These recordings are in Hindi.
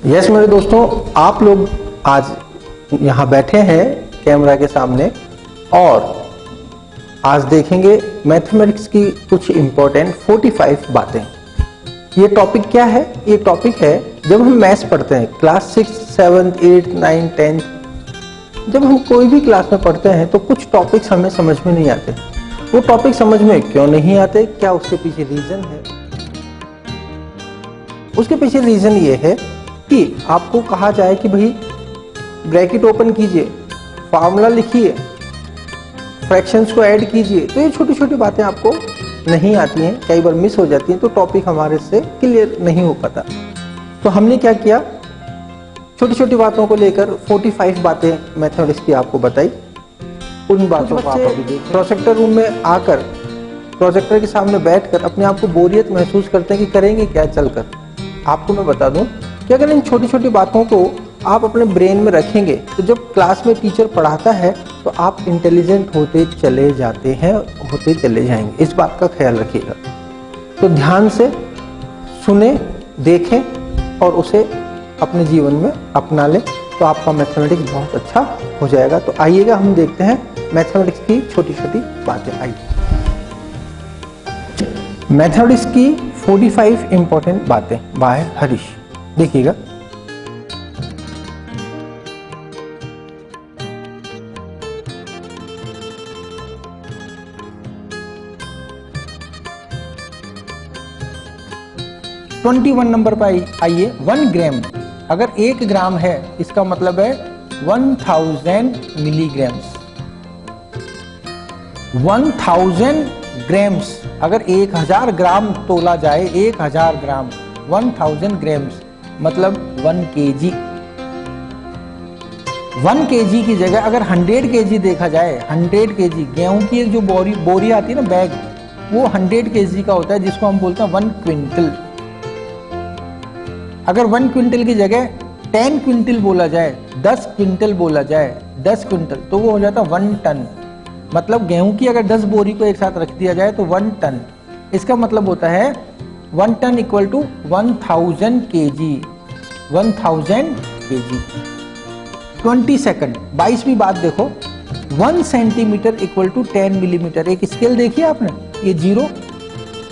यस मेरे दोस्तों, आप लोग आज यहाँ बैठे हैं कैमरा के सामने और आज देखेंगे मैथमेटिक्स की कुछ इम्पोर्टेंट 45 बातें। ये टॉपिक क्या है? ये टॉपिक है जब हम मैथ्स पढ़ते हैं क्लास 6, 7, 8, 9, 10, जब हम कोई भी क्लास में पढ़ते हैं तो कुछ टॉपिक्स हमें समझ में नहीं आते। वो टॉपिक समझ में क्यों नहीं आते, क्या उसके पीछे रीजन है? उसके पीछे रीजन ये है कि आपको कहा जाए कि भाई ब्रैकेट ओपन कीजिए, फार्मूला लिखिए, फ्रैक्शंस को ऐड कीजिए, तो ये छोटी छोटी बातें आपको नहीं आती हैं, कई बार मिस हो जाती हैं, तो टॉपिक हमारे से क्लियर नहीं हो पाता। तो हमने क्या किया, छोटी छोटी बातों को लेकर 45 बातें मैथमेटिक्स की आपको बताई। उन बातों को आप अभी देखिए। प्रोजेक्टर रूम में आकर प्रोजेक्टर के सामने बैठकर अपने आप को बोरियत महसूस करते हैं कि करेंगे क्या चलकर। आपको मैं बता दूं कि अगर इन छोटी छोटी बातों को आप अपने ब्रेन में रखेंगे तो जब क्लास में टीचर पढ़ाता है तो आप इंटेलिजेंट होते चले जाते हैं, होते चले जाएंगे। इस बात का ख्याल रखिएगा। तो ध्यान से सुने, देखें और उसे अपने जीवन में अपना लें तो आपका मैथमेटिक्स बहुत अच्छा हो जाएगा। तो आइएगा हम देखते हैं मैथमेटिक्स की छोटी छोटी बातें। आइए मैथमेटिक्स की 45 इंपॉर्टेंट बातें बाय हरीश। देखिएगा, नंबर पर आइए। 1 ग्राम, अगर 1 ग्राम है इसका मतलब है 1000 मिलीग्राम्स। 1000 ग्राम्स, अगर 1000 ग्राम तोला जाए, 1000 ग्राम 1000 ग्राम्स मतलब 1 kg। 1 kg की जगह अगर 100 kg देखा जाए, 100 kg गेहूं की एक जो बोरी आती है ना, बैग, वो 100 kg का होता है, जिसको हम बोलते हैं 1 क्विंटल। अगर 1 क्विंटल की जगह 10 क्विंटल बोला जाए, 10 क्विंटल बोला जाए, 10 क्विंटल, तो वो हो जाता 1 टन। मतलब गेहूं की अगर 10 बोरी को एक साथ रख दिया जाए तो 1 टन। इसका मतलब होता है 1 ton equal to 1000 kg। 1000 kg। 20 second, 22वीं बात देखो। 1 सेंटीमीटर इक्वल टू 10 मिलीमीटर। एक स्केल देखिए आपने, ये 0,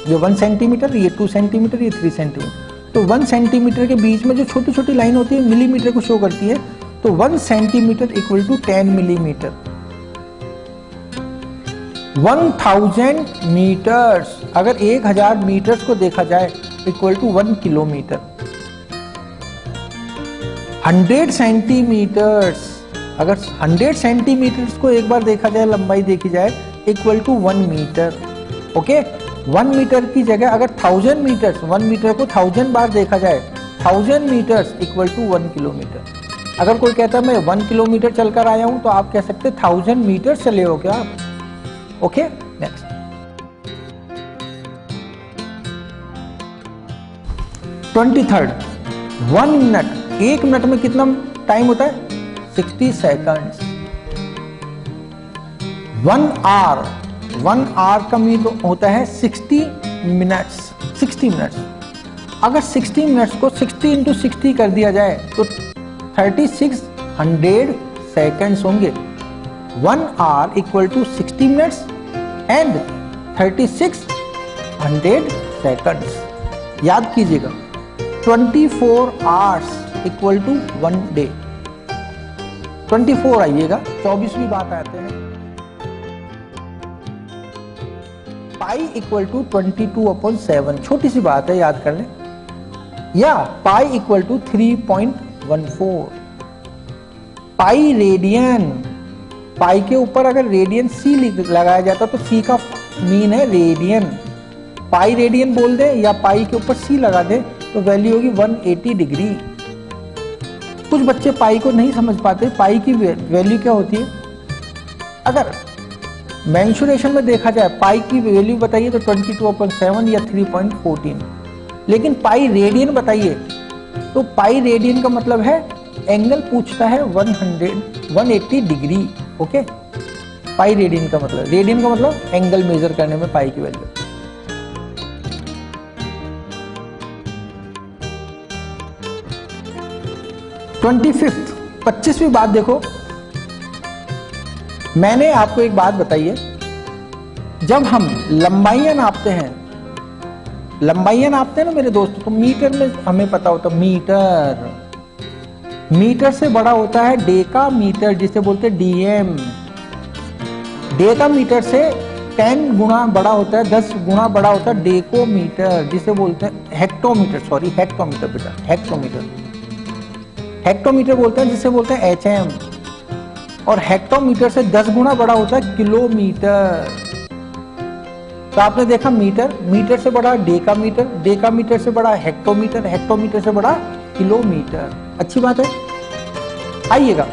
ये 1 सेंटीमीटर, ये 2 सेंटीमीटर, ये 3 सेंटीमीटर। तो 1 सेंटीमीटर के बीच में जो छोटी छोटी लाइन होती है मिलीमीटर को शो करती है। तो 1 centimetre equal to 10 millimetre. 1000 metres, अगर 1000 मीटर्स को देखा जाए इक्वल टू 1 किलोमीटर। 100 सेंटीमीटर्स, अगर 100 सेंटीमीटर्स को एक बार देखा जाए, लंबाई देखी जाए, equal to 1 metre. Okay, 1 metre की जगह अगर 1000 मीटर्स, 1 मीटर को 1000 बार देखा जाए, 1000 मीटर्स इक्वल टू 1 किलोमीटर। अगर कोई कहता है मैं 1 किलोमीटर चलकर आया हूं, तो आप कह सकते 1000 मीटर चले हो क्या आप? Okay, next. 23rd, 1 minute, 1 minute में कितना टाइम होता है? 60 सेकंड्स। 1 आवर, 1 आवर का मीन होता है 60 मिनट्स। 60 मिनट्स, अगर 60 मिनट्स को 60 इंटू 60 कर दिया जाए तो 3600 सेकंड्स होंगे। 1 hour equal to 60 minutes and 3600 seconds. याद कीजिएगा, 24 आवर्स इक्वल टू 1 डे। 24 आइएगा, 24वीं बात आते हैं। पाई इक्वल टू 22/7, छोटी सी बात है, याद कर लें। या pi equal to 3.14। Pi radian, pi के ऊपर अगर रेडियन सी लगाया जाता तो सी का मीन है रेडियन। पाई रेडियन बोल दे या पाई के ऊपर सी लगा दे तो वैल्यू होगी 180 डिग्री। कुछ बच्चे पाई को नहीं समझ पाते, पाई की वैल्यू क्या होती है। अगर मेंसुरेशन में देखा जाए, पाई की वैल्यू बताइए तो 22/7 या 3.14। लेकिन पाई रेडियन बताइए तो पाई रेडियन का मतलब है एंगल पूछता है 180 डिग्री। ओके, पाई रेडियन का मतलब एंगल मेजर करने में पाई की वैल्यू। 25वीं बात देखो, मैंने आपको एक बात बताई है, जब हम लंबाइयां नापते हैं ना मेरे दोस्तों, तो मीटर में हमें पता होता है, मीटर से बड़ा होता है डेका मीटर, जिसे बोलते हैं डीएम। डेका मीटर से 10 गुना बड़ा होता है, 10 गुना बड़ा होता है डेकोमीटर, जिसे बोलते हैं हेक्टोमीटर, सॉरी हेक्टोमीटर बेटा, हेक्टोमीटर बोलते हैं, जिसे बोलते हैं एचएम। और हेक्टोमीटर से 10 गुना बड़ा होता है किलोमीटर। तो आपने देखा मीटर से बड़ा डेकामीटर से बड़ा हेक्टोमीटर से बड़ा किलोमीटर। अच्छी बात है। आइएगा,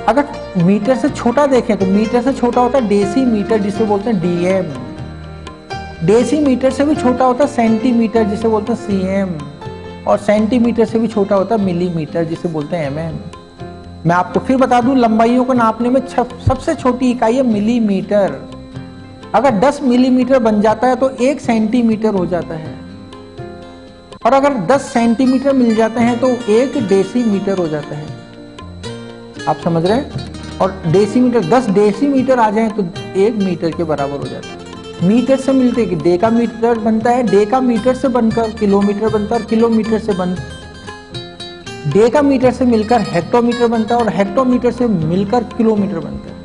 अगर मीटर से छोटा देखें तो मीटर से छोटा होता है डेसीमीटर, जिसे बोलते हैं डीएम। डेसीमीटर से भी छोटा होता है सेंटीमीटर, जिसे बोलते हैं सीएम। और सेंटीमीटर से भी छोटा होता है मिलीमीटर, जिसे बोलते हैं एमएम। मैं आपको फिर बता दूं, लंबाइयों को नापने में सबसे छोटी इकाई है मिलीमीटर। अगर 10 मिलीमीटर बन जाता है तो 1 सेंटीमीटर हो जाता है, और अगर 10 सेंटीमीटर मिल जाते हैं तो 1 डेसीमीटर हो जाता है। आप समझ रहे हैं? और डेसीमीटर, 10 डेसीमीटर आ जाए तो 1 मीटर के बराबर हो जाता है। मीटर से मिलते डेकामीटर बनता है, डेकामीटर से बनकर किलोमीटर बनता है, और किलोमीटर से डेकामीटर से मिलकर हेक्टोमीटर बनता है, और हेक्टोमीटर से मिलकर किलोमीटर बनता है।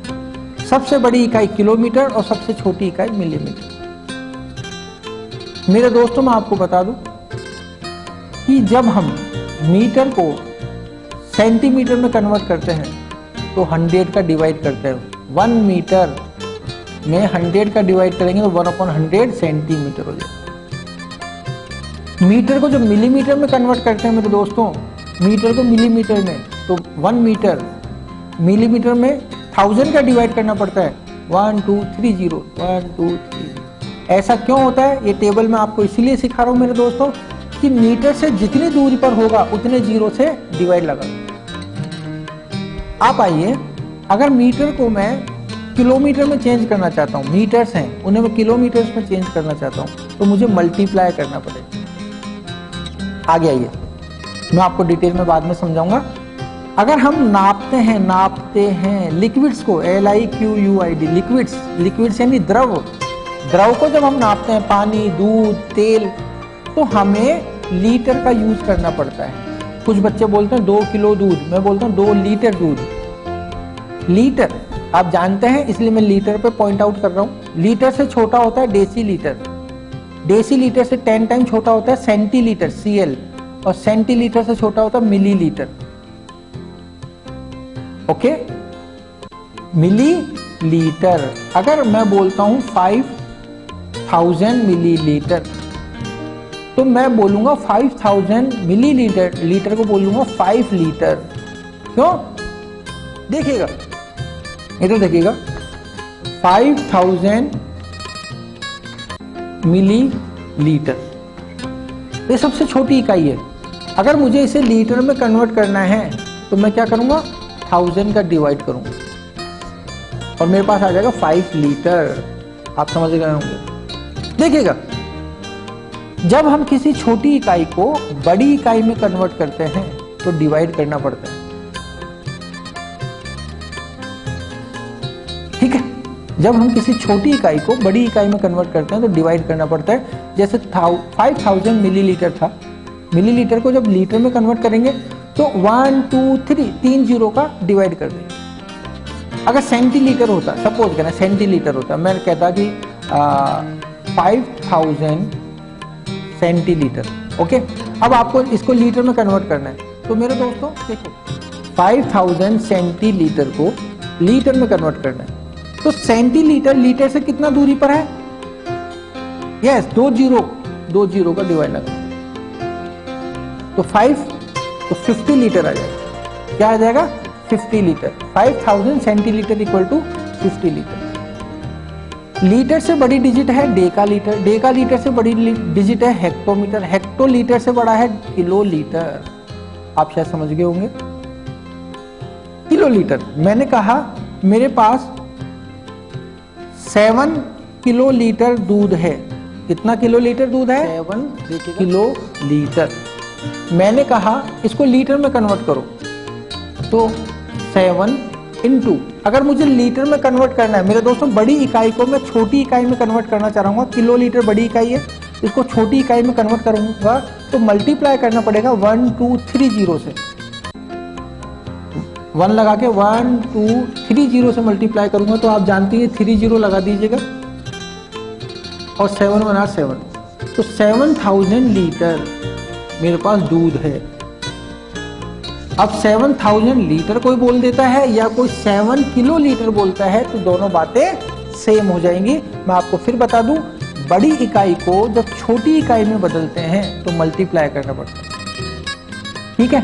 सबसे बड़ी इकाई किलोमीटर और सबसे छोटी इकाई मिलीमीटर। मेरे दोस्तों, मैं आपको बता दूं कि जब हम मीटर को सेंटीमीटर में कन्वर्ट करते हैं तो 100 का डिवाइड करते हैं। 1 मीटर में 100 का डिवाइड करेंगे तो 1/100 सेंटीमीटर हो जाएगा। मीटर को जब मिलीमीटर में कन्वर्ट करते हैं मेरे दोस्तों, मीटर को मिलीमीटर में, तो 1 मीटर मिलीमीटर में 1000 का डिवाइड करना पड़ता है। 1 2 3 0 1 2 3। ऐसा क्यों होता है? ये टेबल मैं आपको इसीलिए सिखा रहा हूं मेरे दोस्तों कि मीटर से जितनी दूरी पर होगा उतने जीरो से डिवाइड लगा। आप आइए, अगर मीटर को मैं किलोमीटर में चेंज करना चाहता हूँ, मीटर्स हैं उन्हें मैं किलोमीटर्स में चेंज करना चाहता हूँ, तो मुझे मल्टीप्लाई करना पड़ेगा। आगे आइए, मैं आपको डिटेल में बाद में समझाऊंगा। अगर हम नापते हैं लिक्विड्स को, LIQUID, लिक्विड्स यानी द्रव को जब हम नापते हैं, पानी, दूध, तेल, तो हमें लीटर का यूज करना पड़ता है। कुछ बच्चे बोलते हैं 2 किलो दूध, मैं बोलता हूँ 2 लीटर दूध। लीटर आप जानते हैं, इसलिए मैं लीटर पे पॉइंट आउट कर रहा हूँ। लीटर से छोटा होता है डेसीलीटर, डेसीलीटर से 10 टाइम छोटा होता है सेंटीलीटर, CL, और सेंटीलीटर से छोटा होता है मिलीलीटर। Okay, millilitre. अगर मैं बोलता हूं 5000 मिलीलीटर, तो मैं बोलूंगा 5000 मिलीलीटर, लीटर को बोलूंगा 5 लीटर। क्यों? देखिएगा, इधर देखिएगा, 5000 मिलीलीटर, ये सबसे छोटी इकाई है। अगर मुझे इसे लीटर में कन्वर्ट करना है तो मैं क्या करूंगा? 1000 का डिवाइड करूंगा और मेरे पास आ जाएगा 5 लीटर। आप समझ गए होंगे। देखिएगा, जब हम किसी छोटी इकाई को बड़ी इकाई में कन्वर्ट करते हैं तो डिवाइड करना पड़ता है। ठीक है, जब हम किसी छोटी इकाई को बड़ी इकाई में कन्वर्ट करते हैं तो डिवाइड करना पड़ता है। जैसे 5000 मिलीलीटर था, मिलीलीटर को जब लीटर में कन्वर्ट करेंगे तो 1 2 3 3 जीरो का डिवाइड कर देंगे। अगर सेंटीलीटर होता, सपोज करना सेंटीलीटर होता, मैं कहता कि 5000 सेंटीलीटर। ओके, अब आपको इसको लीटर में कन्वर्ट करना है, तो मेरे दोस्तों देखो, 5000 सेंटीलीटर को लीटर में कन्वर्ट करना है, तो सेंटीलीटर लीटर से कितना दूरी पर है? यस, 2 जीरो का डिवाइड लगा, तो 50 लीटर आ जाएगा। क्या आ जाएगा? 50 litre. 5000 centilitre equal to 50 litre. Litre से बड़ी डिजिट है डेकालीटर, डेकालीटर से बड़ी डिजिट है हेक्टोमीटर, हेक्टोलीटर से बड़ा है किलोलीटर। आप शायद समझ गए होंगे। किलोलीटर, मैंने कहा मेरे पास 7 किलोलीटर दूध है। कितना किलोलीटर दूध है? 7 किलोलीटर। मैंने कहा इसको लीटर में कन्वर्ट करो, तो 7 इंटू, अगर मुझे लीटर में कन्वर्ट करना है मेरे दोस्तों, बड़ी इकाई को मैं छोटी इकाई में कन्वर्ट करना चाह रहा हूँ। किलो लीटर बड़ी इकाई है, इसको छोटी इकाई में कन्वर्ट करूंगा तो मल्टीप्लाई करना पड़ेगा 1 2 3 0 से। 1 लगा के 1 2 3 0 से मल्टीप्लाई करूंगा तो आप जानती हैं 3 0 लगा दीजिएगा और 7 बना 7, तो 7000 लीटर मेरे पास दूध है। अब 7000 लीटर कोई बोल देता है या कोई 7 किलो लीटर बोलता है तो दोनों बातें सेम हो जाएंगी। मैं आपको फिर बता दूं, बड़ी इकाई को जब छोटी इकाई में बदलते हैं तो मल्टीप्लाई करना पड़ता है, ठीक है।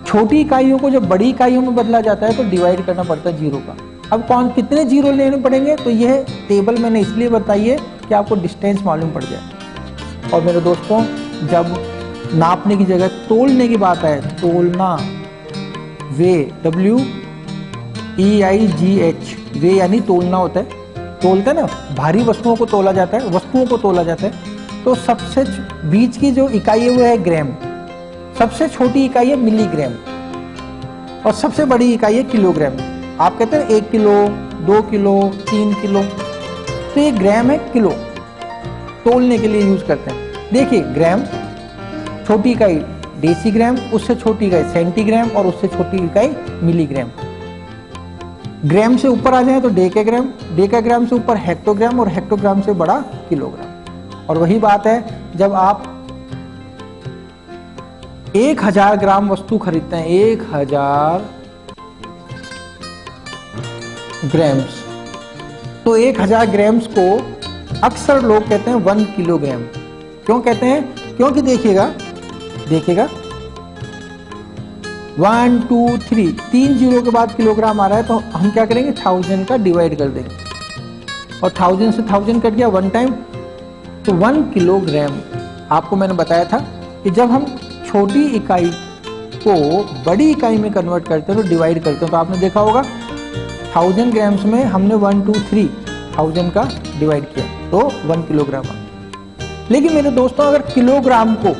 छोटी इकाइयों को जब बड़ी इकाइयों में बदला जाता है तो डिवाइड करना पड़ता है 0 का। अब कौन कितने 0 लेने पड़ेंगे, तो यह टेबल मैंने इसलिए बताई है कि आपको डिस्टेंस मालूम पड़ जाए। और मेरे दोस्तों, जब नापने की जगह तोलने की बात है, तोलना, वे, WEIGH, वे यानी तोलना होता है। तोलते हैं ना, भारी वस्तुओं को तोला जाता है, वस्तुओं को तोला जाता है। तो सबसे बीच की जो इकाई है वो है ग्राम, सबसे छोटी इकाई है मिलीग्राम और सबसे बड़ी इकाई है किलोग्राम। आप कहते हैं 1 किलो, 2 किलो, 3 किलो, तो ये ग्राम है, किलो तोलने के लिए यूज करते हैं। देखिए, ग्राम, छोटी इकाई डेसीग्राम, उससे छोटी इकाई सेंटीग्राम और उससे छोटी इकाई मिलीग्राम। ग्राम से ऊपर आ जाए तो डेकाग्राम, डेकाग्राम से ऊपर हेक्टोग्राम और हेक्टोग्राम से बड़ा किलोग्राम। और वही बात है, जब आप 1000 ग्राम वस्तु खरीदते हैं, 1000 ग्राम्स, तो 1000 ग्राम्स को अक्सर लोग कहते हैं 1 किलोग्राम। क्यों कहते हैं? क्योंकि देखिएगा 1 2 3 3 जीरो के बाद किलोग्राम आ रहा है तो हम क्या करेंगे, 1000 का डिवाइड कर देंगे और 1000 से 1000 कट गया 1 टाइम, तो 1 किलोग्राम। आपको मैंने बताया था कि जब हम छोटी इकाई को बड़ी इकाई में कन्वर्ट करते हैं तो डिवाइड करते हैं, तो आपने देखा होगा 1000 ग्राम्स में हमने 1 2 3 1000 का डिवाइड किया तो 1 किलोग्राम आ। लेकिन मेरे दोस्तों, अगर किलोग्राम को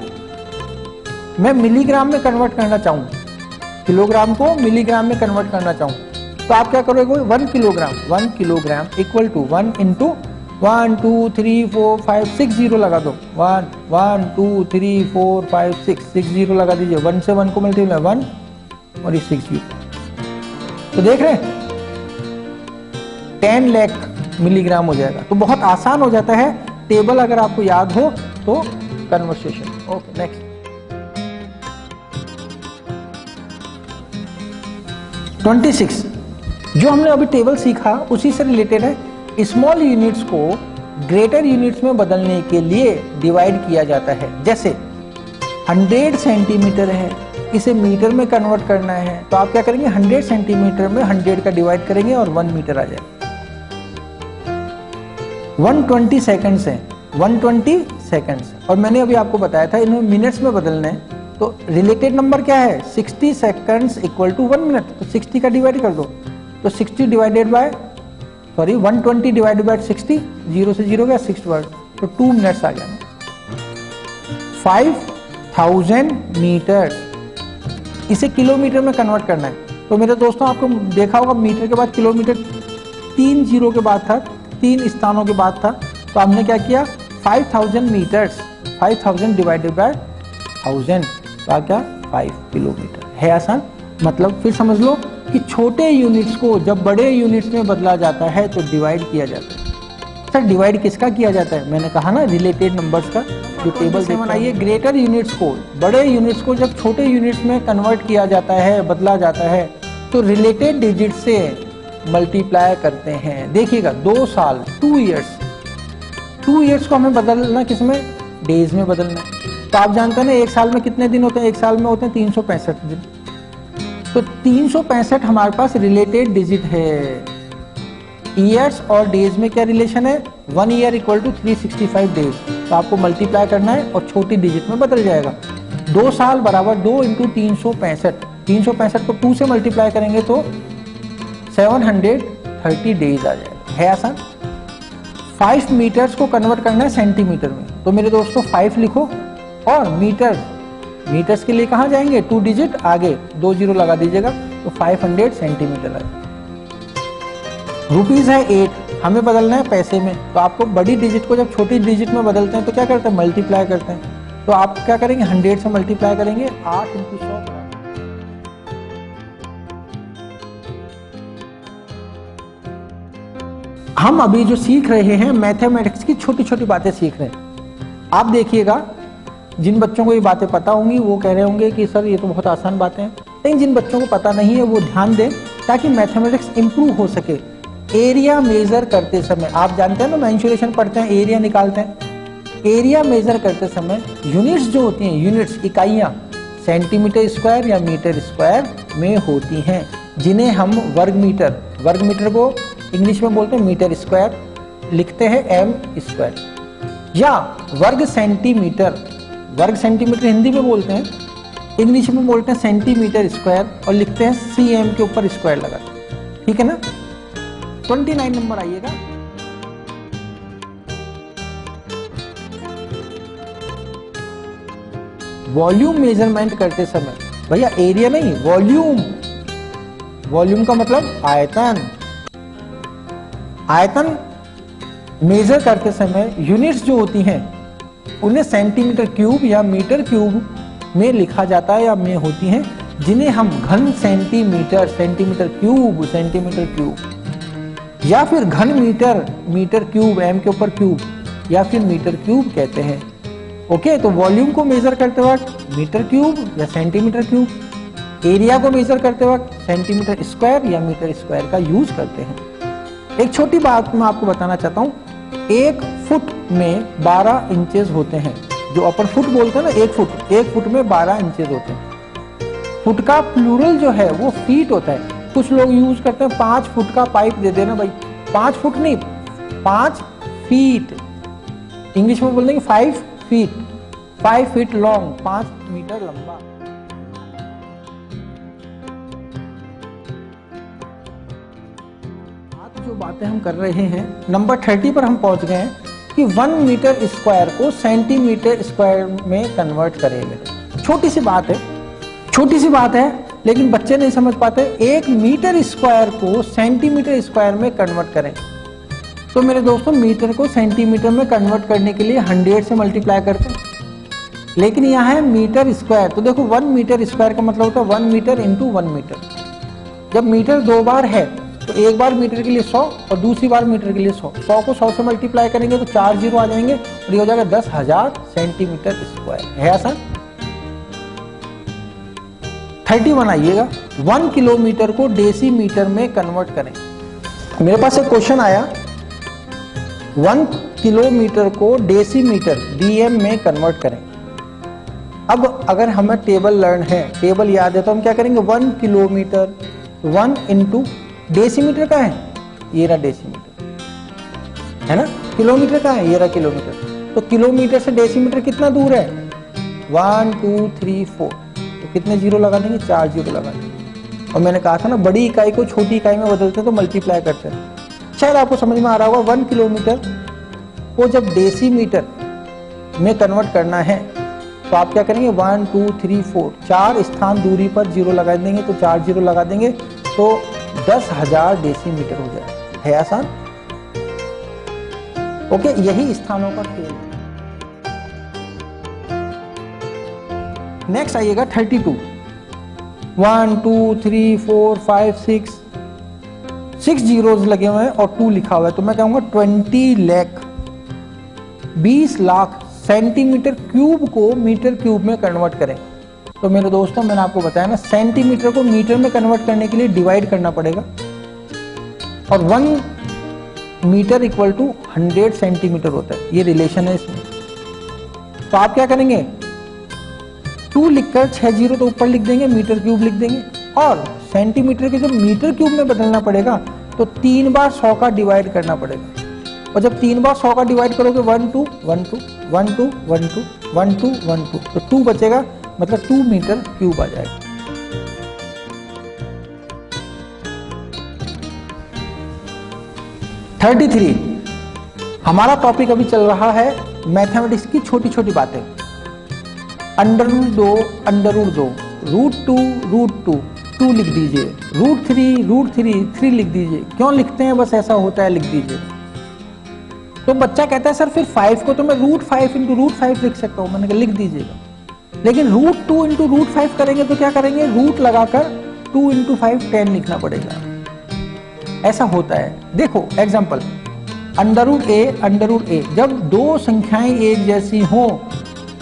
मैं मिलीग्राम में कन्वर्ट करना चाहूँ, किलोग्राम को मिलीग्राम में कन्वर्ट करना चाहूँ, तो आप क्या करोगे, 1 kilogram equal to 1 into 1 2 3 4 5 6 zero लगा दो, 1 1 2 3 4 5 6 जीरो लगा दीजिए। 1 से 1 को मल्टीप्लाई 1 और ये 6 जीरो, तो देख रहे हैं 10 लाख मिलीग्राम हो जाएगा। तो बहुत आसान हो जाता है, टेबल अगर आपको याद हो तो कन्वर्सेशन। Okay, next. ट्वेंटी 26 जो हमने अभी टेबल सीखा उसी से रिलेटेड है। स्मॉल यूनिट्स को ग्रेटर यूनिट्स में बदलने के लिए डिवाइड किया जाता है। जैसे 100 सेंटीमीटर है, इसे मीटर में कन्वर्ट करना है तो आप क्या करेंगे, 100 सेंटीमीटर में 100 का डिवाइड करेंगे और 1 मीटर आ जाएगा। 120 सेकंड्स है, 120 सेकंड्स, और मैंने अभी आपको बताया था इन्हें मिनट्स में बदलना है। तो रिलेटेड नंबर क्या है, 60 सेकंड्स इक्वल टू 1 मिनट, तो 60 का डिवाइड कर दो, तो 60 डिवाइडेड बाय 120 डिवाइडेड बाय 60, 0 से 0 गया 6 वर्ड, तो 2 मिनट्स आ गया। 5000 मीटर, इसे किलोमीटर में कन्वर्ट करना है। तो मेरे दोस्तों, आपको देखा होगा मीटर के बाद किलोमीटर 3 जीरो के बाद था, 3 स्थानों के बाद था, तो हमने क्या किया, 5000 मीटर्स, 5000 डिवाइडेड बाय 1000 तो क्या 5 किलोमीटर है। आसान, मतलब फिर समझ लो कि छोटे यूनिट्स को जब बड़े यूनिट्स में बदला जाता है तो डिवाइड किया जाता है। सर डिवाइड किसका किया जाता है, मैंने कहा ना रिलेटेड नंबर्स का। जो टेबल से बनाइए, ग्रेटर यूनिट्स को, बड़े यूनिट्स को जब छोटे यूनिट्स में कन्वर्ट किया जाता है, बदला जाता है, तो रिलेटेड डिजिट से मल्टीप्लाई करते हैं। देखिएगा 2 साल 2 ईयर्स को हमें बदलना किसमें, डेज में बदलना है। तो आप जानते हैं ना 1 साल में कितने दिन होते हैं, 1 साल में होते हैं 365 दिन। तो 365 हमारे पास रिलेटेड डिजिट है। ईयर्स और डेज में क्या रिलेशन है, 1 ईयर इक्वल टू 365 डेज, तो आपको मल्टीप्लाई करना है और छोटी डिजिट में बदल जाएगा। 2 साल बराबर 2 इंटू 365, 365 को 2 से मल्टीप्लाई करेंगे तो 730 डेज आ जाएगा। है आसान। 5 मीटर्स को कन्वर्ट करना है सेंटीमीटर में, तो मेरे दोस्तों 5 लिखो और मीटर्स के लिए कहाँ जाएंगे, 2 डिजिट आगे 2 जीरो लगा दीजिएगा, तो 500 सेंटीमीटर है। रुपीज है 8, हमें बदलना है पैसे में, तो आपको बड़ी डिजिट को जब छोटी डिजिट में बदलते हैं तो क्या करते हैं, मल्टीप्लाई करते हैं। तो आप क्या करेंगे, 100 से मल्टीप्लाई करेंगे, 8 × 100। हम अभी जो सीख रहे हैं मैथमेटिक्स की छोटी छोटी बातें सीख रहे हैं। आप देखिएगा, जिन बच्चों को ये बातें पता होंगी वो कह रहे होंगे कि सर ये तो बहुत आसान बातें हैं, लेकिन जिन बच्चों को पता नहीं है वो ध्यान दें ताकि मैथमेटिक्स इंप्रूव हो सके। एरिया मेजर करते समय, आप जानते हैं ना, मेंसुरेशन पढ़ते हैं, एरिया निकालते हैं। एरिया मेजर करते समय यूनिट्स जो होती हैं, यूनिट्स इकाइयाँ सेंटीमीटर स्क्वायर या मीटर स्क्वायर में होती हैं, जिन्हें हम वर्ग मीटर को इंग्लिश में बोलते हैं मीटर स्क्वायर, लिखते हैं m स्क्वायर, या वर्ग सेंटीमीटर हिंदी में बोलते हैं, इंग्लिश में बोलते हैं सेंटीमीटर स्क्वायर, और लिखते हैं cm के ऊपर स्क्वायर लगा। ठीक है ना। 29 नंबर आइएगा। वॉल्यूम मेजरमेंट करते समय, भैया एरिया नहीं, वॉल्यूम का मतलब आयतन मेजर करते समय यूनिट्स जो होती हैं उन्हें सेंटीमीटर क्यूब या मीटर क्यूब में लिखा जाता है या में होती हैं, जिन्हें हम घन सेंटीमीटर क्यूब या फिर घन मीटर क्यूब, m के ऊपर क्यूब, या फिर मीटर क्यूब कहते हैं। ओके, तो वॉल्यूम को मेजर करते वक्त मीटर क्यूब या सेंटीमीटर क्यूब, एरिया को मेजर करते वक्त सेंटीमीटर स्क्वायर या मीटर स्क्वायर का यूज करते हैं। एक छोटी बात मैं आपको बताना चाहता हूँ, 1 फुट में 12 इंचेस होते हैं, जो अपर फुट बोलते हैं ना, 1 फुट में 12 इंचेस होते हैं। फुट का प्लूरल जो है वो फीट होता है। कुछ लोग यूज करते हैं 5 फुट का पाइप दे देना, भाई 5 फुट नहीं, 5 फीट, इंग्लिश में बोल देंगे 5 फीट लॉन्ग, 5 मीटर लंबा। जो बातें हम कर रहे हैं, नंबर 30 पर हम पहुंच गए हैं कि 1 मीटर स्क्वायर को सेंटीमीटर स्क्वायर में कन्वर्ट करेंगे। छोटी सी बात है, लेकिन बच्चे नहीं समझ पाते। 1 मीटर स्क्वायर को सेंटीमीटर स्क्वायर में कन्वर्ट करें, तो मेरे दोस्तों मीटर को सेंटीमीटर में कन्वर्ट करने के लिए 100 से मल्टीप्लाई करते हैं, लेकिन यहाँ है मीटर स्क्वायर। तो देखो 1 मीटर स्क्वायर का मतलब होता है 1 मीटर इंटू 1 मीटर। जब मीटर 2 बार है तो एक बार मीटर के लिए 100 और दूसरी बार मीटर के लिए 100 को 100 से मल्टीप्लाई करेंगे तो 4 जीरो आ जाएंगे और ये हो जाएगा 10,000 सेंटीमीटर स्क्वायर। है आसान। 31 आइएगा, 1 किलोमीटर को डेसीमीटर में कन्वर्ट करें। मेरे पास एक क्वेश्चन आया, 1 किलोमीटर को डेसीमीटर डीएम में कन्वर्ट करें। अब अगर हमें टेबल लर्न है, टेबल याद है, तो हम क्या करेंगे, 1 किलोमीटर 1 इंटू डेसीमीटर का है, ये रहा डेसीमीटर, है ना, किलोमीटर का है, ये रहा किलोमीटर। तो किलोमीटर से डेसीमीटर कितना दूर है, 1 2 3 4, तो कितने जीरो लगा देंगे, 4 जीरो लगा देंगे। और मैंने कहा था ना, बड़ी इकाई को छोटी इकाई में बदलते हैं तो मल्टीप्लाई करते हैं। शायद आपको समझ में आ रहा होगा। 1 किलोमीटर को जब डेसीमीटर में कन्वर्ट करना है तो आप क्या करेंगे, 1 2 3 4, 4 स्थान दूरी पर जीरो लगा देंगे, तो 4 जीरो लगा देंगे तो 10,000 डेसीमीटर हो जाए। है आसान। ओके, यही स्थानों का खेल है। नेक्स्ट आइएगा 32, 1 2 3 4 5 6 जीरोज लगे हुए हैं और 2 लिखा हुआ है, तो मैं कहूंगा 20 लाख सेंटीमीटर क्यूब को मीटर क्यूब में कन्वर्ट करें। तो मेरे दोस्तों, मैंने आपको बताया ना, सेंटीमीटर को मीटर में कन्वर्ट करने के लिए डिवाइड करना पड़ेगा, और 1 मीटर इक्वल टू 100 सेंटीमीटर होता है, ये रिलेशन है इसमें। तो आप क्या करेंगे, 2 लिखकर 6 जीरो तो ऊपर लिख देंगे, मीटर क्यूब लिख देंगे, और सेंटीमीटर के जब मीटर क्यूब में बदलना पड़ेगा तो 3 बार 100 का डिवाइड करना पड़ेगा, और जब 3 बार 100 का डिवाइड करोगे 1 2 1 2 1 2 1 2 1 2 1 2, तो 2 बचेगा, मतलब 2 मीटर क्यूब आ जाएगा। हमारा टॉपिक अभी चल रहा है मैथमेटिक्स की छोटी छोटी बातें। √2 √2, √2 √2, 2 लिख दीजिए, √3 लिख दीजिए। क्यों लिखते हैं, बस ऐसा होता है, लिख दीजिए। तो बच्चा कहता है सर फिर 5 को तो मैं √5 × √5 लिख सकता हूं। मैंने कहा लिख दीजिएगा, लेकिन √2 × √5 करेंगे तो क्या करेंगे, रूट लगाकर 2 × 5 10 लिखना पड़ेगा। ऐसा होता है। देखो एग्जांपल, √a, जब दो संख्याएं एक जैसी हो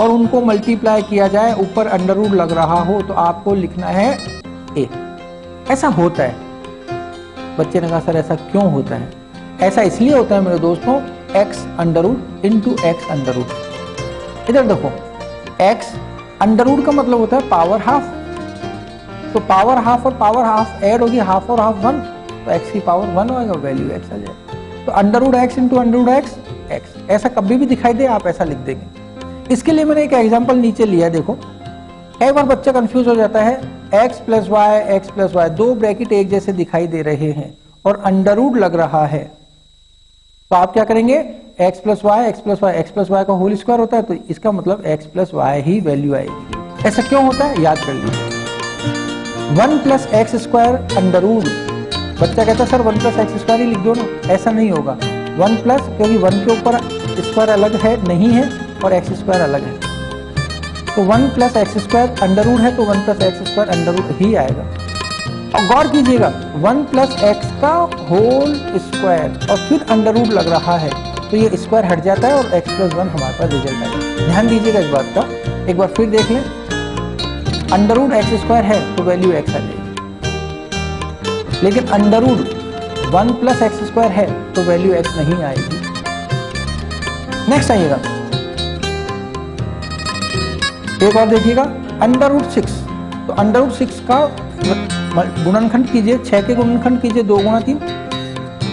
और उनको मल्टीप्लाई किया जाए, ऊपर अंडर लग रहा हो, तो आपको लिखना है a। ऐसा होता है। बच्चे ने कहा सर ऐसा क्यों होता है? ऐसा इसलिए होता है मेरे दोस्तों, x √, x अंडर। इधर देखो, x अंडर का मतलब होता है पावर हाफ। तो पावर हाफ और पावर हाफ ऐड होगी, हाफ और हाफ 1, तो x की पावर 1 होगा, वैल्यू x आ जाएगा। तो √x × x, ऐसा कभी भी दिखाई दे आप ऐसा लिख देंगे। इसके लिए मैंने एक एग्जांपल नीचे लिया है। देखो, एक बार बच्चा कंफ्यूज हो जाता है, x + y, दो ब्रैकेट एक जैसे दिखाई दे रहे हैं और अंडर लग रहा है, तो आप क्या करेंगे, x + y का होल स्क्वायर होता है, तो इसका मतलब x + y ही वैल्यू आएगी। ऐसा क्यों होता है, याद कर लीजिए। 1 + x² अंडर। बच्चा कहता है सर 1 + x² ही लिख दो ना, ऐसा नहीं होगा। 1 प्लस, क्योंकि 1 के ऊपर स्क्वायर अलग है नहीं है और x² अलग है, तो 1 + x² अंडर है, तो 1 + x² अंडर ही आएगा। और गौर कीजिएगा, 1 + x का होल स्क्वायर और फिर अंडर लग रहा है, तो ये स्क्वायर हट जाता है और x + 1 हमारे पास रिजल्ट आएगा। ध्यान दीजिएगा इस बात का, एक बार फिर देख लें। अंडर x² है तो वैल्यू x आ जाएगी, लेकिन अंडर 1 + x² है तो वैल्यू x नहीं आएगी। नेक्स्ट आइएगा, एक और देखिएगा, अंडर 6। तो अंडर 6 का गुणनखंड कीजिए, 6 के गुणनखंड कीजिए 2 × 3,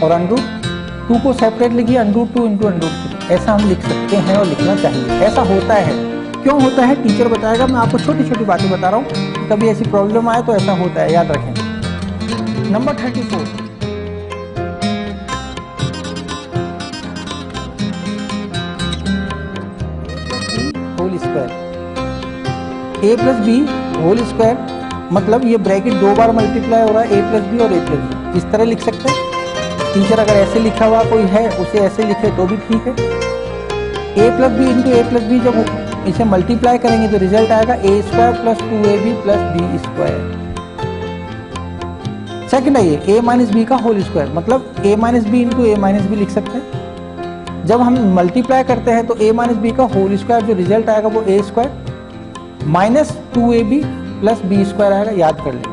और अंडर 2 को सेपरेट लिखिए, अंडर 2 × अंडर 3। ऐसा हम लिख सकते हैं और लिखना चाहिए। ऐसा होता है, क्यों होता है टीचर बताएगा, मैं आपको छोटी छोटी बातें बता रहा हूँ। कभी ऐसी प्रॉब्लम आए तो ऐसा होता है, याद रखें। Number 34, whole square. a + b whole square मतलब ये ब्रैकेट 2 बार मल्टीप्लाई हो रहा है, a + b और a + b। इस तरह लिख सकते हैं। टीचर अगर ऐसे लिखा हुआ कोई है उसे ऐसे लिखे तो भी ठीक है। a + b × a + b, जब इसे मल्टीप्लाई करेंगे तो रिजल्ट आएगा a² + 2ab + b²। सेकंड है ये a - b का होल स्क्वायर, मतलब a - b × a - b लिख सकते हैं। जब हम मल्टीप्लाई करते हैं तो a - b का होल स्क्वायर, जो रिजल्ट आएगा वो a² - 2ab + b² आएगा, याद कर लें।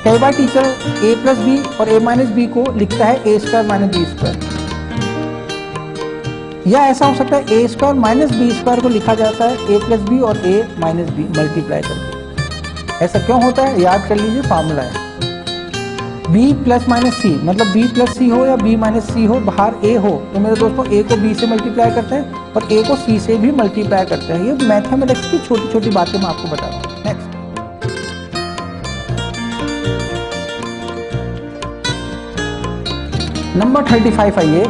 कई बार टीचर a + b और a - b को लिखता है a² - b², या ऐसा हो सकता है a² - b² को लिखा जाता है a + b और a - b मल्टीप्लाई करके। ऐसा क्यों होता है, याद कर लीजिए, फार्मूला है b ± c, मतलब b + c हो या b - c हो, बाहर a हो, तो मेरे दोस्तों a को b से मल्टीप्लाई करते हैं और a को c से भी मल्टीप्लाई करते हैं। ये मैथमेटिक्स की छोटी छोटी बातें मैं आपको बता रहा हूँ। नेक्स्ट, नंबर 35 आइए,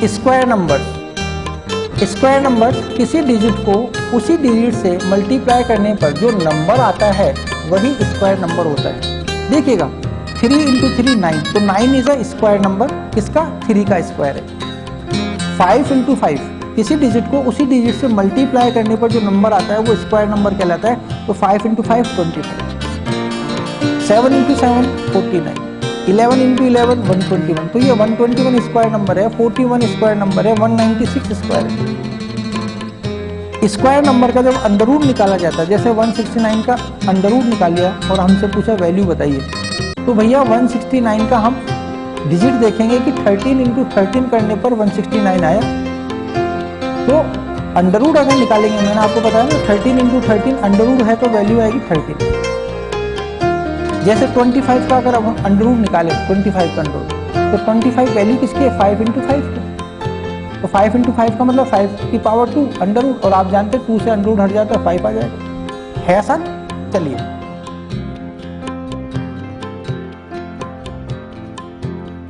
स्क्वायर नंबर्स। स्क्वायर नंबर्स किसी डिजिट को उसी डिजिट से मल्टीप्लाई करने पर जो नंबर आता है वही स्क्वायर नंबर होता है। देखिएगा, 3 × 3 9, तो 9 इज अ स्क्वायर नंबर, किसका, 3 का स्क्वायर है। 5 × 5, किसी डिजिट को उसी डिजिट से मल्टीप्लाई करने पर जो नंबर आता है वो स्क्वायर नंबर कहलाता है। तो 5 × 5 25, 7 × 7 49, 11 × 11 121, तो ये 121 स्क्वायर नंबर है, 41 स्क्वायर नंबर है, 196 स्क्वायर है। स्क्वायर नंबर का जब अंडर रूट निकाला जाता है, जैसे 169 का अंडर रूट निकाल लिया और हमसे पूछा वैल्यू बताइए, तो भैया 169 का हम डिजिट देखेंगे कि 13 × 13 करने पर 169 आया। तो अंडर रूट अगर निकालेंगे, मैंने आपको बताया ना 13 × 13 अंडर रूट है तो वैल्यू आएगी 13। जैसे 25 का अगर हम अंडर रूट निकालें, 25 का अंडर रूट, तो 25 वैल्यू किसकी है, 5 × 5 की। तो 5 × 5 का मतलब 5 की पावर 2 अंडर रूट, और आप जानते हैं 2 से अंडर रूट हट जाता है 5 आ जाएगा। है आसान? चलिए,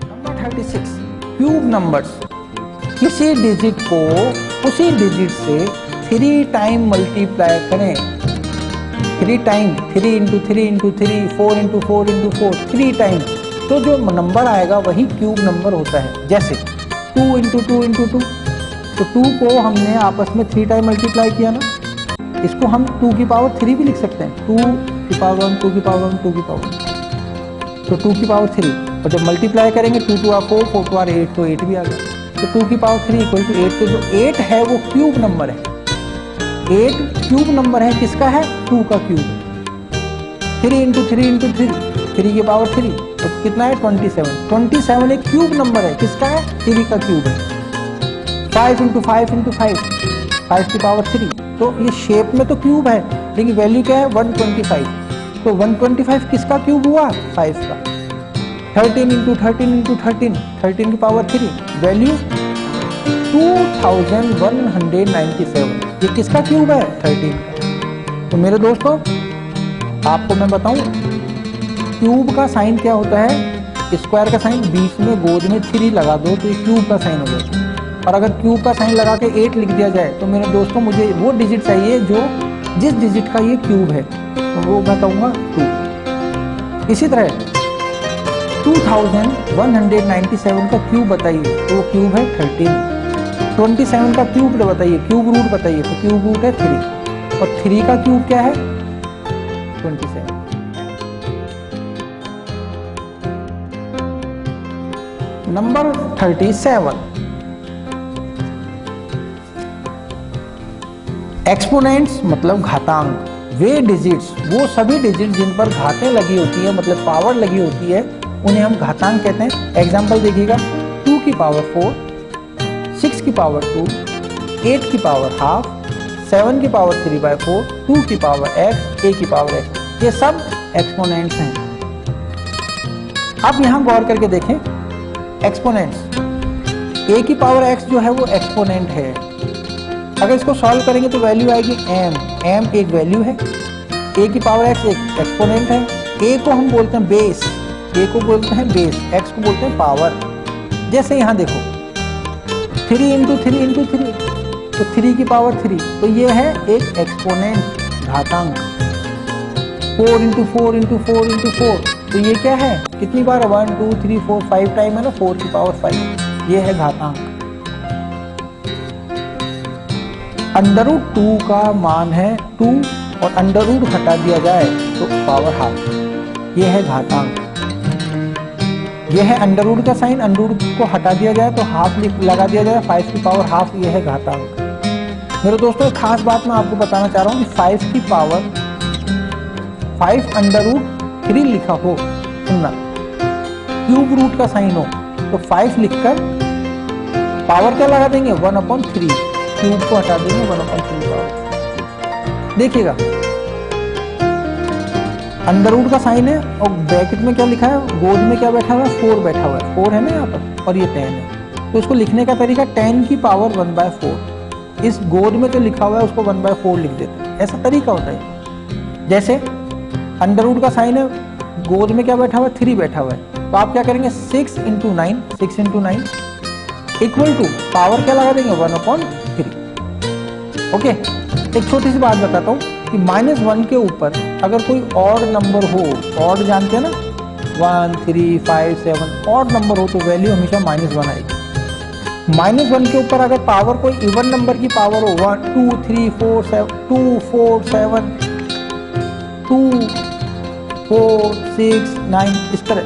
नंबर 36, क्यूब नंबर्स। किसी डिजिट को उसी डिजिट से 3 टाइम मल्टीप्लाई करें 3 time 3 into 3 into 3, 4 into 4 into 4, 3 time, तो जो नंबर आएगा वही क्यूब नंबर होता है। जैसे 2 इंटू 2 इंटू 2, तो 2 को हमने आपस में 3 टाइम मल्टीप्लाई किया ना, इसको हम 2 की पावर 3 भी लिख सकते हैं, 2 की पावर 1, 2 की पावर 1, 2 की पावर 1, तो 2 की पावर 3, और जब मल्टीप्लाई करेंगे 2 2 4, 4 2 8, तो 8 भी आ गया, तो 2 की पावर 3 इक्वल टू 8, तो जो 8 है वो क्यूब नंबर है, 8 क्यूब नंबर है, किसका है? 2 का क्यूब है। 3 इंटू 3 इंटू 3, 3 की पावर 3, तो कितना है? 27, 27 एक क्यूब नंबर है, किसका है? 3 का क्यूब है। 5 इंटू 5 इंटू 5, 5 की पावर 3, तो ये शेप में तो क्यूब है, लेकिन वैल्यू क्या है? 125, तो 125 किसका क्यूब हुआ? 5 का। 13 इंटू 13 इंटू 13, 13 की पावर 3, वैल्यू 2197, ये किसका क्यूब है? 13 का। तो मेरे दोस्तों आपको मैं बताऊं, क्यूब का साइन क्या होता है? स्क्वायर का साइन, बीच में गोद में 3 लगा दो तो ये क्यूब का साइन हो जाता है, और अगर क्यूब का साइन लगा के 8 लिख दिया जाए, तो मेरे दोस्तों मुझे वो डिजिट चाहिए जो जिस डिजिट का ये क्यूब है, तो वो मैं कहूँगा 2। इसी तरह 2197 का क्यूब बताइए, तो वो क्यूब है 13। 27 का क्यूब बताइए, क्यूब रूट बताइए, तो क्यूब रूट है 3, और 3 का क्यूब क्या है? 27। नंबर 37, एक्सपोनेंट्स मतलब घातांक, वे डिजिट्स, वो सभी डिजिट जिन पर घातें लगी होती है, मतलब पावर लगी होती है, उन्हें हम घातांक कहते हैं। एग्जाम्पल देखिएगा, 2 की पावर 4, 6 की पावर 2, 8 की पावर हाफ, 7 की पावर 3/4, 2 की पावर x, a की पावर x, ये सब एक्सपोनेंट्स हैं। अब यहां गौर करके देखें, एक्सपोनेंट्स, a की पावर x जो है वो एक्सपोनेंट है, अगर इसको सॉल्व करेंगे तो वैल्यू आएगी m एक वैल्यू है, a की पावर x एक एक्सपोनेंट है, a को हम बोलते हैं बेस, a को बोलते हैं बेस, x को बोलते हैं पावर। जैसे यहाँ देखो 3 इंटू 3 इंटू 3, तो 3 की पावर 3, तो ये है एक एक्सपोनेंट घातांक। 4 इंटू 4 इंटू 4 इंटू 4, तो ये क्या है? कितनी बार? 1 2 3 4 5 टाइम है ना, 4 की पावर 5, ये है घातांक। अंडररूट 2 का मान है 2, और अंडररूट हटा दिया जाए तो पावर हाफ, ये है घातांक। ये है अंडररूट का साइन, अंडररूट को हटा दिया जाए तो हाफ लगा दिया जाए, 5 की पावर हाफ, ये है घातांक। मेरे दोस्तों एक खास बात मैं आपको बताना चाह रहा हूँ कि 5 की पावर 5 अंडररूट 3 लिखा हो, सुनना, क्यूब रूट का साइन हो, तो 5 लिखकर पावर क्या लगा देंगे? 1/3, क्यूब को हटा देंगे, 1/3 पावर। देखिएगा अंडररूट का साइन है, और ब्रैकेट में क्या लिखा है? गोद में क्या बैठा हुआ है? 4 बैठा हुआ है, 4 है ना यहाँ पर, और ये 10 है, तो इसको लिखने का तरीका 10 की पावर 1/4, इस गोद में जो लिखा हुआ है उसको 1/4 लिख देते हैं, ऐसा तरीका होता है। जैसे अंडररूट का साइन है, गोद में क्या बैठा हुआ है? 3 बैठा हुआ है, तो आप क्या करेंगे? 6 into 9, 6 into 9 equal to power क्या लगा देंगे? 1/3। ओके, एक छोटी सी बात बताता हूँ कि -1 के ऊपर अगर कोई ऑड नंबर हो, ऑड जानते हैं ना, 1 3 5 7, ऑड नंबर हो तो वैल्यू हमेशा -1 आएगी। -1 के ऊपर अगर पावर कोई इवन नंबर की पावर हो, 1 2 3 4 7 2 4 7 2 4 6 9, इस तरह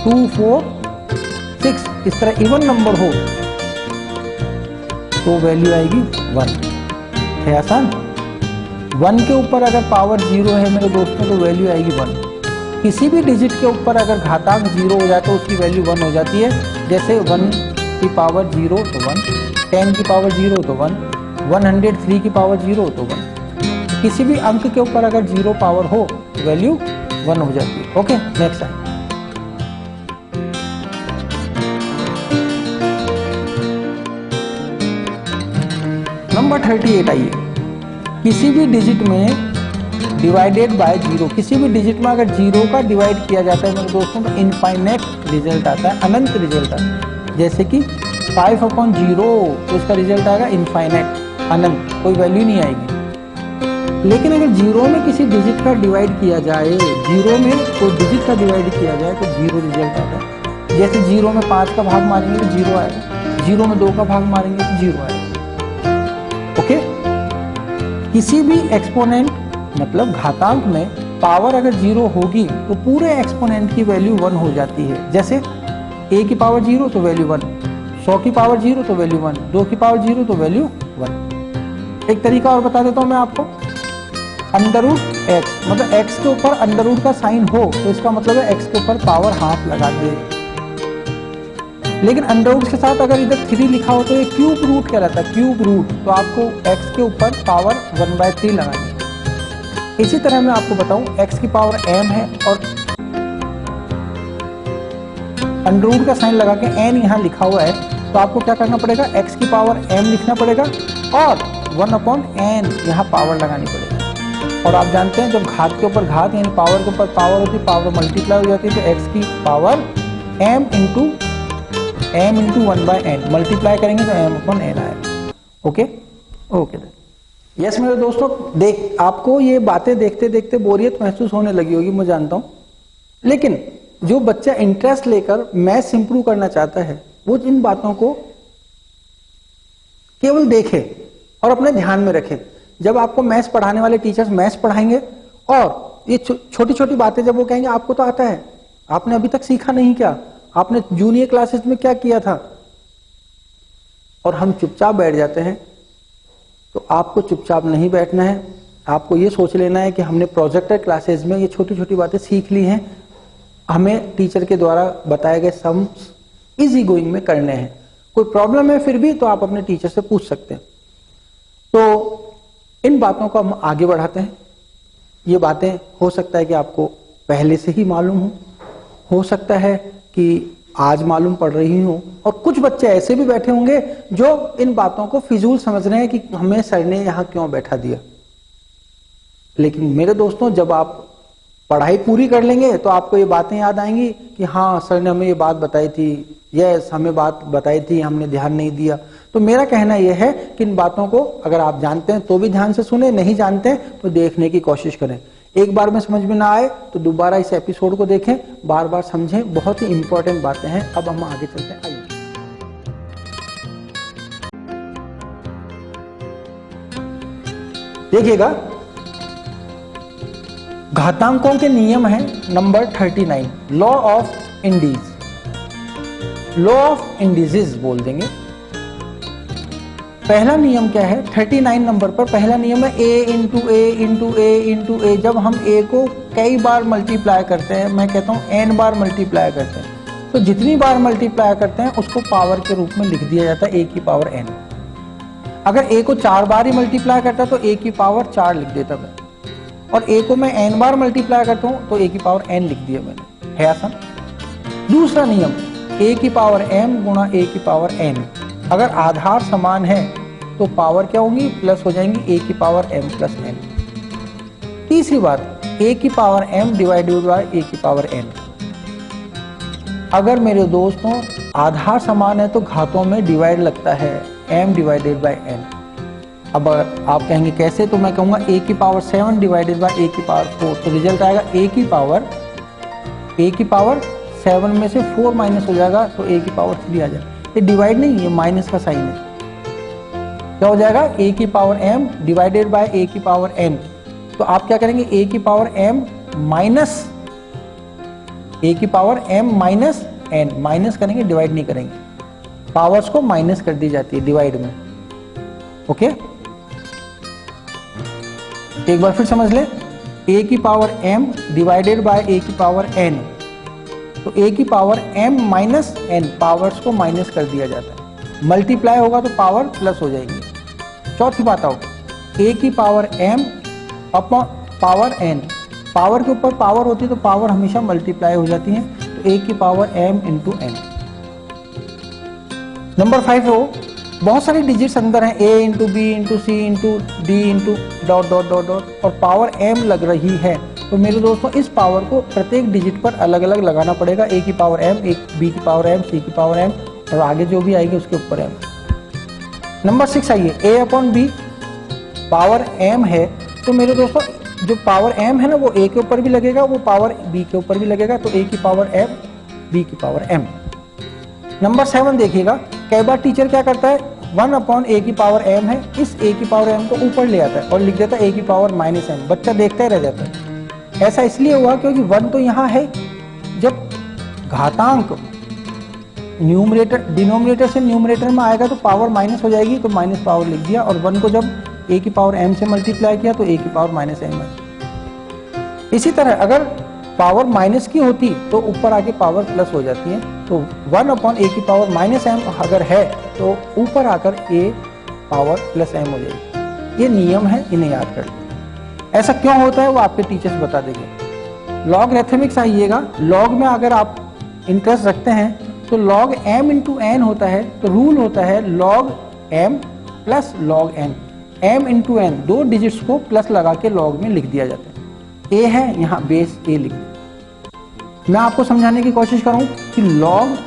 2 4 6, इस तरह इवन नंबर हो तो वैल्यू आएगी 1। है आसान। 1 के ऊपर अगर पावर 0 है मेरे दोस्तों तो वैल्यू आएगी 1। किसी भी डिजिट के ऊपर अगर घातांक 0 हो जाए तो उसकी वैल्यू 1 हो जाती है। जैसे 1 की पावर 0 तो 1, 10 की पावर 0 तो 1, 103 की पावर 0 तो 1। किसी भी अंक के ऊपर अगर 0 पावर हो तो वैल्यू 1 हो जाती है। ओके, नेक्स्ट है नंबर 38। आइए, किसी भी डिजिट में डिवाइडेड बाय 0, किसी भी डिजिट में अगर 0 का डिवाइड किया जाता है मेरे दोस्तों तो इनफाइनाइट रिजल्ट आता है, अनंत रिजल्ट आता है। जैसे कि 5/0 तो इसका रिजल्ट आएगा इनफाइनाइट, अनंत, कोई वैल्यू नहीं आएगी। लेकिन अगर जीरो में किसी डिजिट का डिवाइड किया जाए, जीरो में कोई डिजिट का डिवाइड किया जाए तो जीरो रिजल्ट आता है। जैसे जीरो में 5 का भाग मारेंगे तो जीरो आएगा, जीरो में 2 का भाग मारेंगे तो जीरो आएगा। ओके, किसी भी एक्सपोनेंट मतलब घातांक में पावर अगर जीरो होगी तो पूरे एक्सपोनेंट की वैल्यू 1 हो जाती है। जैसे a की पावर 0 तो वैल्यू 1, 100 की पावर 0 तो वैल्यू 1, 2 की पावर 0 तो वैल्यू 1। एक तरीका और बता देता हूं मैं आपको, अंडर रूट एक्स, मतलब x के ऊपर अंडर रूट का साइन हो तो इसका मतलब है x के ऊपर पावर हाफ लगा दे। लेकिन अंडर रूट के साथ अगर इधर 3 लिखा हो तो ये क्यूब रूट कहलाता है, क्यूब रूट, तो आपको x के ऊपर पावर 1/3 लगानी है। इसी तरह मैं आपको बताऊं, x की पावर m है और अंडर रूट का साइन लगा के n यहाँ लिखा हुआ है, तो आपको क्या करना पड़ेगा, x की पावर m लिखना पड़ेगा और 1/n यहाँ पावर लगानी पड़ेगी। और आप जानते हैं जब घात के ऊपर घात यानी पावर के ऊपर पावर होती है, पावर मल्टीप्लाई हो जाती है, तो x की power m into 1/n multiply करेंगे तो m/n आएगा। ओके ओके यस मेरे दोस्तों, देख आपको ये बातें देखते देखते बोरियत महसूस होने लगी होगी, मैं जानता हूँ, लेकिन जो बच्चा इंटरेस्ट लेकर मैथ्स इंप्रूव करना चाहता है वो इन बातों को केवल देखे और अपने ध्यान में रखे। जब आपको मैथ्स पढ़ाने वाले टीचर्स मैथ्स पढ़ाएंगे और ये छोटी छोटी बातें जब वो कहेंगे आपको तो आता है, आपने अभी तक सीखा नहीं क्या, आपने जूनियर क्लासेस में क्या किया था, और हम चुपचाप बैठ जाते हैं, तो आपको चुपचाप नहीं बैठना है। आपको ये सोच लेना है कि हमने प्रोजेक्टर क्लासेस में ये छोटी छोटी बातें सीख ली हैं, हमें टीचर के द्वारा बताए गए सम्स इजी गोइंग में करने हैं। कोई प्रॉब्लम है फिर भी तो आप अपने टीचर से पूछ सकते हैं। तो इन बातों को हम आगे बढ़ाते हैं। ये बातें हो सकता है कि आपको पहले से ही मालूम हो सकता है कि आज मालूम पड़ रही हो, और कुछ बच्चे ऐसे भी बैठे होंगे जो इन बातों को फिजूल समझ रहे हैं कि हमें सर ने यहां क्यों बैठा दिया। लेकिन मेरे दोस्तों, जब आप पढ़ाई पूरी कर लेंगे तो आपको ये बातें याद आएंगी कि हाँ सर ने हमें ये बात बताई थी, यस हमें बात बताई थी, हमने ध्यान नहीं दिया। तो मेरा कहना यह है कि इन बातों को अगर आप जानते हैं तो भी ध्यान से सुने, नहीं जानते हैं तो देखने की कोशिश करें। एक बार में समझ में ना आए तो दोबारा इस एपिसोड को देखें, बार बार समझें, बहुत ही इंपॉर्टेंट बातें हैं। अब हम आगे चलते हैं, आइए। देखिएगा, घातांकों के नियम है number 39, law of indices, law of indices बोल देंगे। पहला नियम क्या है, 39 नंबर पर पहला नियम है a into A into A into A. जब हम a को कई बार मल्टीप्लाई करते हैं, मैं कहता हूं n बार मल्टीप्लाई करते हैं, तो जितनी बार मल्टीप्लाई करते हैं उसको पावर के रूप में लिख दिया जाता है a की पावर n। अगर a को 4 बार ही मल्टीप्लाई करता तो a की पावर 4 लिख देता मैं, और a को मैं n बार मल्टीप्लाई करता हूं तो a की पावर n लिख दिया मैंने, है आसान। दूसरा नियम, a की पावर m गुणा a की पावर n। अगर आधार समान है तो पावर क्या होंगी, प्लस हो जाएंगी a की पावर m प्लस n। तीसरी बात, a की power m divided by a की पावर n। अगर मेरे दोस्तों आधार समान है तो घातों में डिवाइड लगता है, m डिवाइडेड बाय n। अब आप कहेंगे कैसे, तो मैं कहूँगा a की पावर 7 डिवाइडेड बाय a की पावर 4, तो रिजल्ट आएगा a की पावर 7 में से 4 माइनस हो जाएगा तो a की पावर 3 आ जाएगा। ये डिवाइड नहीं, ये माइनस का साइन है। क्या हो जाएगा, a की power m divided by a की पावर n। तो आप क्या करेंगे, a की पावर m माइनस a की power m minus n, minus करेंगे, डिवाइड नहीं करेंगे। पावर्स को माइनस कर दी जाती है डिवाइड में। ओके, एक बार फिर समझ ले, a की power m divided by a की पावर n, तो a की power m minus n, powers को माइनस कर दिया जाता है। मल्टीप्लाई होगा तो पावर प्लस हो जाएगी। चौथी बात आओ, a की power m upon power n, power के ऊपर पावर होती है तो पावर हमेशा मल्टीप्लाई हो जाती है, तो a की power m into n। Number 5 हो, बहुत सारी डिजिट्स अंदर हैं, a into B into C into D into dot dot dot dot, और पावर m लग रही है। तो मेरे दोस्तों इस पावर को प्रत्येक डिजिट पर अलग अलग लगाना पड़ेगा, a की पावर m, एक b की पावर m, c की पावर m, और आगे जो भी आएगी उसके ऊपर m। नंबर 6 आइए, a upon b, power m है तो मेरे दोस्तों जो पावर m है ना वो a के ऊपर भी लगेगा, वो पावर b के ऊपर भी लगेगा, तो a की पावर m b की पावर m। नंबर 7 देखिएगा, कई बार टीचर क्या करता है 1/a की पावर m है, इस a की पावर m को ऊपर ले आता है और लिख देता है a की पावर -m। बच्चा देखता ही रह जाता है। ऐसा इसलिए हुआ क्योंकि 1 तो यहाँ है, जब घातांक न्यूमरेटर डिनोमिनेटर से न्यूमरेटर में आएगा तो पावर माइनस हो जाएगी, तो माइनस पावर लिख दिया, और 1 को जब a की पावर m से मल्टीप्लाई किया तो a की पावर -m है। इसी तरह अगर पावर माइनस की होती तो ऊपर आके पावर प्लस हो जाती है, तो 1/a की पावर -m अगर है तो ऊपर आकर a पावर +m हो जाएगी। ये नियम है, इन्हें याद कर लीजिए। ऐसा क्यों होता है वो आपके टीचर्स बता देंगे। लॉगरिथमिक्स आइएगा, लॉग में अगर आप इंटरेस्ट रखते हैं तो log m इंटू n होता है, तो रूल होता है log m plus log n। m into n 2 digits को प्लस लगा के log में लिख दिया जाता है। a है, यहाँ बेस a लिख दिया। मैं आपको समझाने की कोशिश करूँ कि log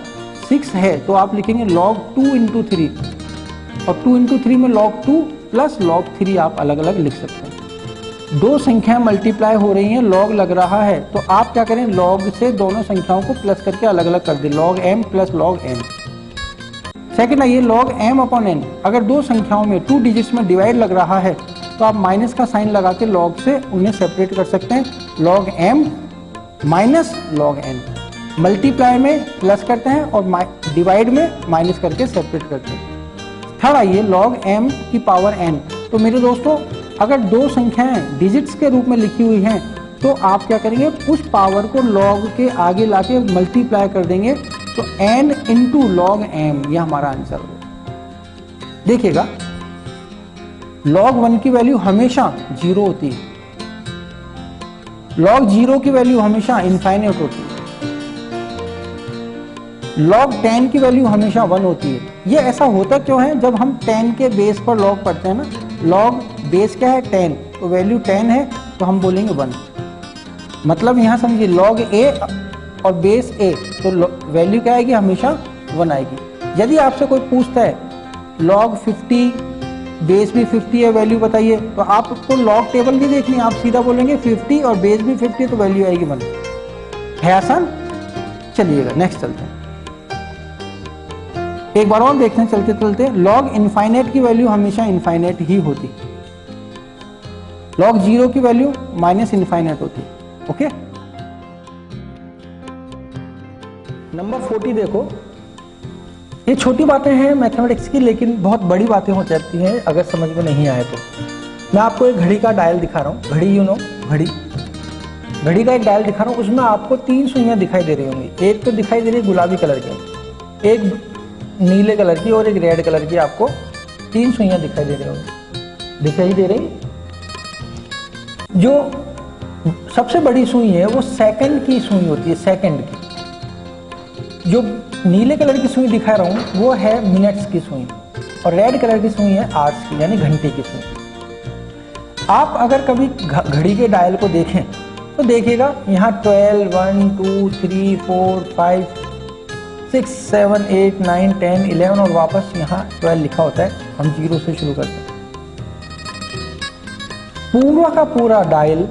6 है तो आप लिखेंगे log 2 इंटू 3, और 2 इंटू 3 में log 2 प्लस log 3 आप अलग अलग लिख सकते हैं। दो संख्याएं मल्टीप्लाई हो रही हैं, लॉग लग रहा है, तो आप क्या करें लॉग से दोनों संख्याओं को प्लस करके अलग अलग कर दें, log m plus log n। Second आइए log m/n, अगर दो संख्याओं में 2 डिजिट्स में डिवाइड लग रहा है तो आप माइनस का साइन लगा के log से उन्हें सेपरेट कर सकते हैं, log m minus log n। Multiply में प्लस करते हैं और डिवाइड में माइनस करके सेपरेट करते हैं। थर्ड आइए log m की पावर n, तो मेरे दोस्तों अगर दो संख्याएं डिजिट्स के रूप में लिखी हुई हैं तो आप क्या करेंगे उस पावर को log के आगे लाके मल्टीप्लाई कर देंगे, तो n इंटू log m, यह हमारा आंसर होगा। देखिएगा log 1 की वैल्यू हमेशा 0 होती है, log 0 की वैल्यू हमेशा इनफाइनाइट होती है, log 10 की वैल्यू हमेशा 1 होती है। ये ऐसा होता क्यों है, जब हम 10 के बेस पर log पढ़ते हैं ना, log बेस क्या है 10, तो वैल्यू 10 है तो हम बोलेंगे 1। मतलब यहाँ समझिए log a और बेस a, तो वैल्यू क्या आएगी हमेशा 1 आएगी। यदि आपसे कोई पूछता है log 50 बेस भी 50 है वैल्यू बताइए, तो आपको log टेबल नहीं देखनी, आप सीधा बोलेंगे 50 और बेस भी 50 तो वैल्यू आएगी 1। है आसान। चलिएगा नेक्स्ट चलते हैं, एक बार और देखते हैं चलते चलते। log इनफाइनाइट की वैल्यू हमेशा इनफाइनाइट ही होती, log 0 की वैल्यू माइनस इनफाइनाइट होती। ओके, नंबर 40 देखो, ये छोटी बातें हैं मैथमेटिक्स की, लेकिन बहुत बड़ी बातें हो जाती हैं अगर समझ में नहीं आए तो। मैं आपको एक घड़ी का डायल दिखा रहा हूँ, घड़ी घड़ी का एक डायल दिखा रहा हूँ, उसमें आपको 3 सुइयां दिखाई दे रही होंगी। एक तो दिखाई दे रही है गुलाबी कलर की, एक नीले कलर की और एक रेड कलर की, आपको 3 सुइयां दिखाई दे रही होंगी, दिखाई दे रही। जो सबसे बड़ी सुई है वो सेकंड की सुई होती है, सेकंड की। जो नीले कलर की सुई दिखा रहा हूँ वो है मिनट्स की सुई, और रेड कलर की सुई है आवर्स की, यानी घंटे की सुई। आप अगर कभी घड़ी के डायल को देखें तो देखिएगा यहाँ 12, 1, 2, 3, 4, 5, 6, 7, 8, 9, 10, 11 और वापस यहाँ 12 लिखा होता है। हम 0 से शुरू करते हैं। पूरा का पूरा डायल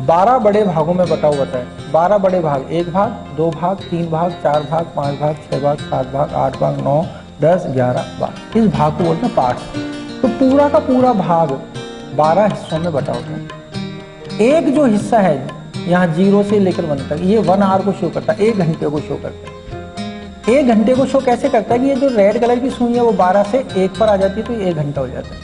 12 बड़े भागों में बटा हुआ होता है। 12 बड़े भाग, 1 भाग, 2 भाग, 3 भाग, 4 भाग, 5 भाग, 6 भाग, 7 भाग, 8 भाग, 9, 10, 11 भाग। इस भाग को बोलते हैं पार्ट्स। तो पूरा का पूरा भाग 12 हिस्सों में बटा होता है। एक जो हिस्सा है यहाँ 0 से लेकर 1 तक, ये 1 आवर को शो करता है, 1 घंटे को शो करता है। 1 घंटे को शो कैसे करता है कि ये जो रेड कलर की सुई है वो 12 से 1 पर आ जाती है तो ये 1 घंटा हो जाता है।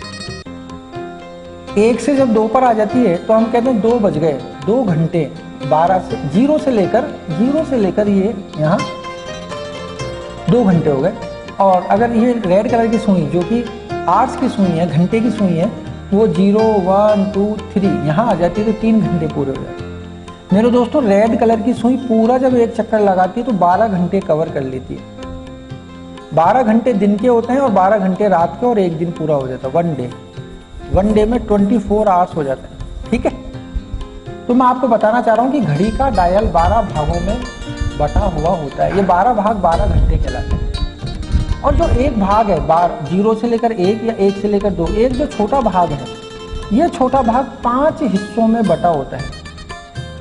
1 से जब 2 पर आ जाती है तो हम कहते हैं 2 बज गए, 2 घंटे। 12 से 0 से लेकर ये यहाँ 2 घंटे हो गए। और अगर ये रेड कलर की सुई जो कि आवर्स की सुई है, घंटे की सुई है, वो 0, 1, 2, 3 यहाँ आ जाती है तो 3 घंटे पूरे हो जाते हैं। मेरे दोस्तों रेड कलर की सुई पूरा जब एक चक्कर लगाती है तो 12 घंटे कवर कर लेती है। 12 घंटे दिन के होते हैं और 12 घंटे रात के, और एक दिन पूरा हो जाता है, 1 डे में 24 आवर्स हो जाता है। ठीक है, तो मैं आपको बताना चाह रहा हूँ कि घड़ी का डायल 12 भागों में बटा हुआ होता है। ये 12 भाग 12 घंटे कहलाते हैं। और जो एक भाग है 0 से लेकर 1 या 1 से लेकर 2, एक जो छोटा भाग है यह छोटा भाग 5 हिस्सों में बटा होता है।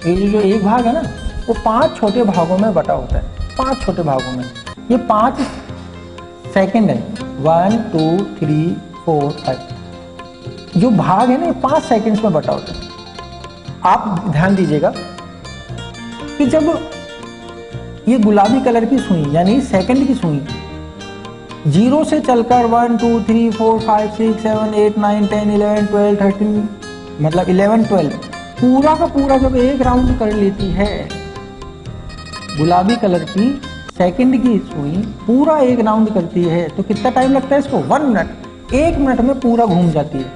ये जो एक भाग है ना, वो 5 छोटे भागों में बटा होता है, 5 छोटे भागों में। ये 5 सेकंड है, 1 2 3 4 5। जो भाग है ना, ये 5 सेकंड्स में बटा होता है। आप ध्यान दीजिएगा कि जब ये गुलाबी कलर की सुई यानी सेकंड की सुई 0 से चलकर 1 2 3 4 5 6 7 8 9 10 11 12 13 मतलब 11 12 पूरा का पूरा जब एक राउंड कर लेती है, गुलाबी कलर की सेकंड की सुई पूरा एक राउंड करती है, तो कितना टाइम लगता है इसको? 1 मिनट। 1 मिनट में पूरा घूम जाती है।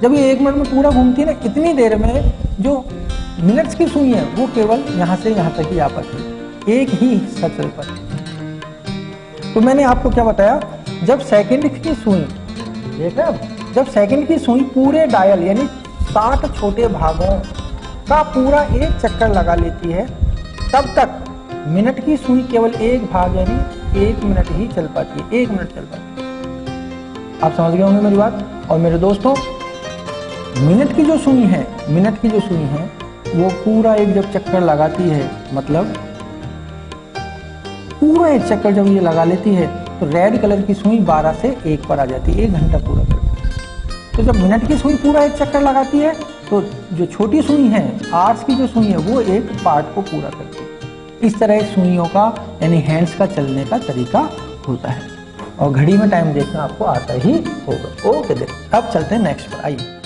जब ये 1 मिनट में पूरा घूमती है ना, इतनी देर में जो मिनट्स की सुई है वो केवल यहाँ से यहाँ तक ही आ पाती है, एक ही हिस्सा चल पाती है। तो मैंने आपको क्या बताया, जब सेकंड की सुई देख रहे हैं, जब सेकंड की सुई पूरे डायल यानी 60 छोटे भागों का पूरा एक चक्कर लगा लेती है, तब तक मिनट की सुई केवल एक भाग यानी 1 मिनट ही चल पाती है, 1 मिनट चल पाती है। आप समझ गए होंगे मेरी बात। और मेरे दोस्तों, मिनट की जो सुई है, मिनट की जो सुई है वो पूरा एक जब चक्कर लगाती है, मतलब पूरा एक चक्कर जब ये लगा लेती है, तो रेड कलर की सुई 12 से 1 पर आ जाती है, 1 घंटा पूरा करती है। तो जब मिनट की सुई पूरा एक चक्कर लगाती है, तो जो छोटी सुई है, आवर्स की जो सुई है, वो एक पार्ट को पूरा करती है। इस तरह सुइयों का यानी हैंड्स का चलने का तरीका होता है। और घड़ी में टाइम देखना आपको आता ही होगा। ओके, देख अब चलते हैं नेक्स्ट पर, आइए।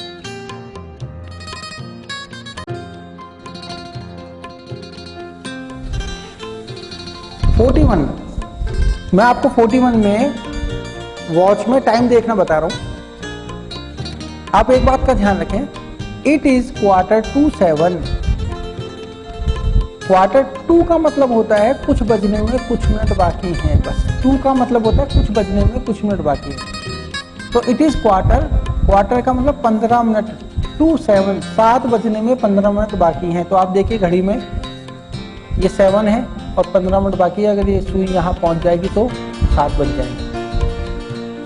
मैं आपको 41 में वॉच में टाइम देखना बता रहा हूं। आप एक बात का ध्यान रखें, इट इज 7:15। 7:15 का मतलब होता है कुछ बजने में कुछ मिनट बाकी हैं, बस। 2 का मतलब होता है कुछ बजने में कुछ मिनट बाकी है। तो इट इज क्वार्टर का मतलब 15 मिनट। 7 बजने में 15 मिनट बाकी हैं। तो आप देखिए घड़ी में ये 7 है और 15 मिनट बाकी है। अगर ये सुई यहाँ पहुंच जाएगी तो 7 बज जाएंगे।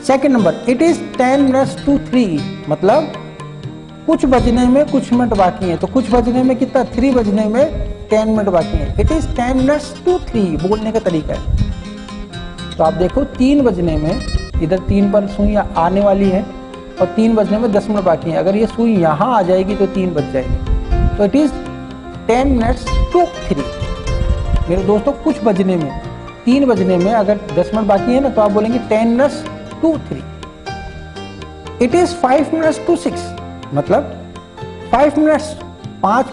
Second number, it is 10 minutes to 3, मतलब कुछ बजने में कुछ मिनट बाकी हैं। तो कुछ बजने में कितना? 3 बजने में 10 मिनट बाकी हैं। इट इज 10 minutes to 3 बोलने का तरीका है। तो आप देखो 3 बजने में, इधर 3 पर सुई आने वाली है और 3 बजने में 10 मिनट बाकी हैं। अगर ये सुई यहाँ आ जाएगी तो 3 बज जाएंगे। तो इट इज 10 minutes to 3। मेरे दोस्तों, कुछ बजने में, 3 बजने में अगर 10 मिनट बाकी है ना, तो आप बोलेंगे 10 minutes to 3। It is 5 minutes to 6, मतलब 5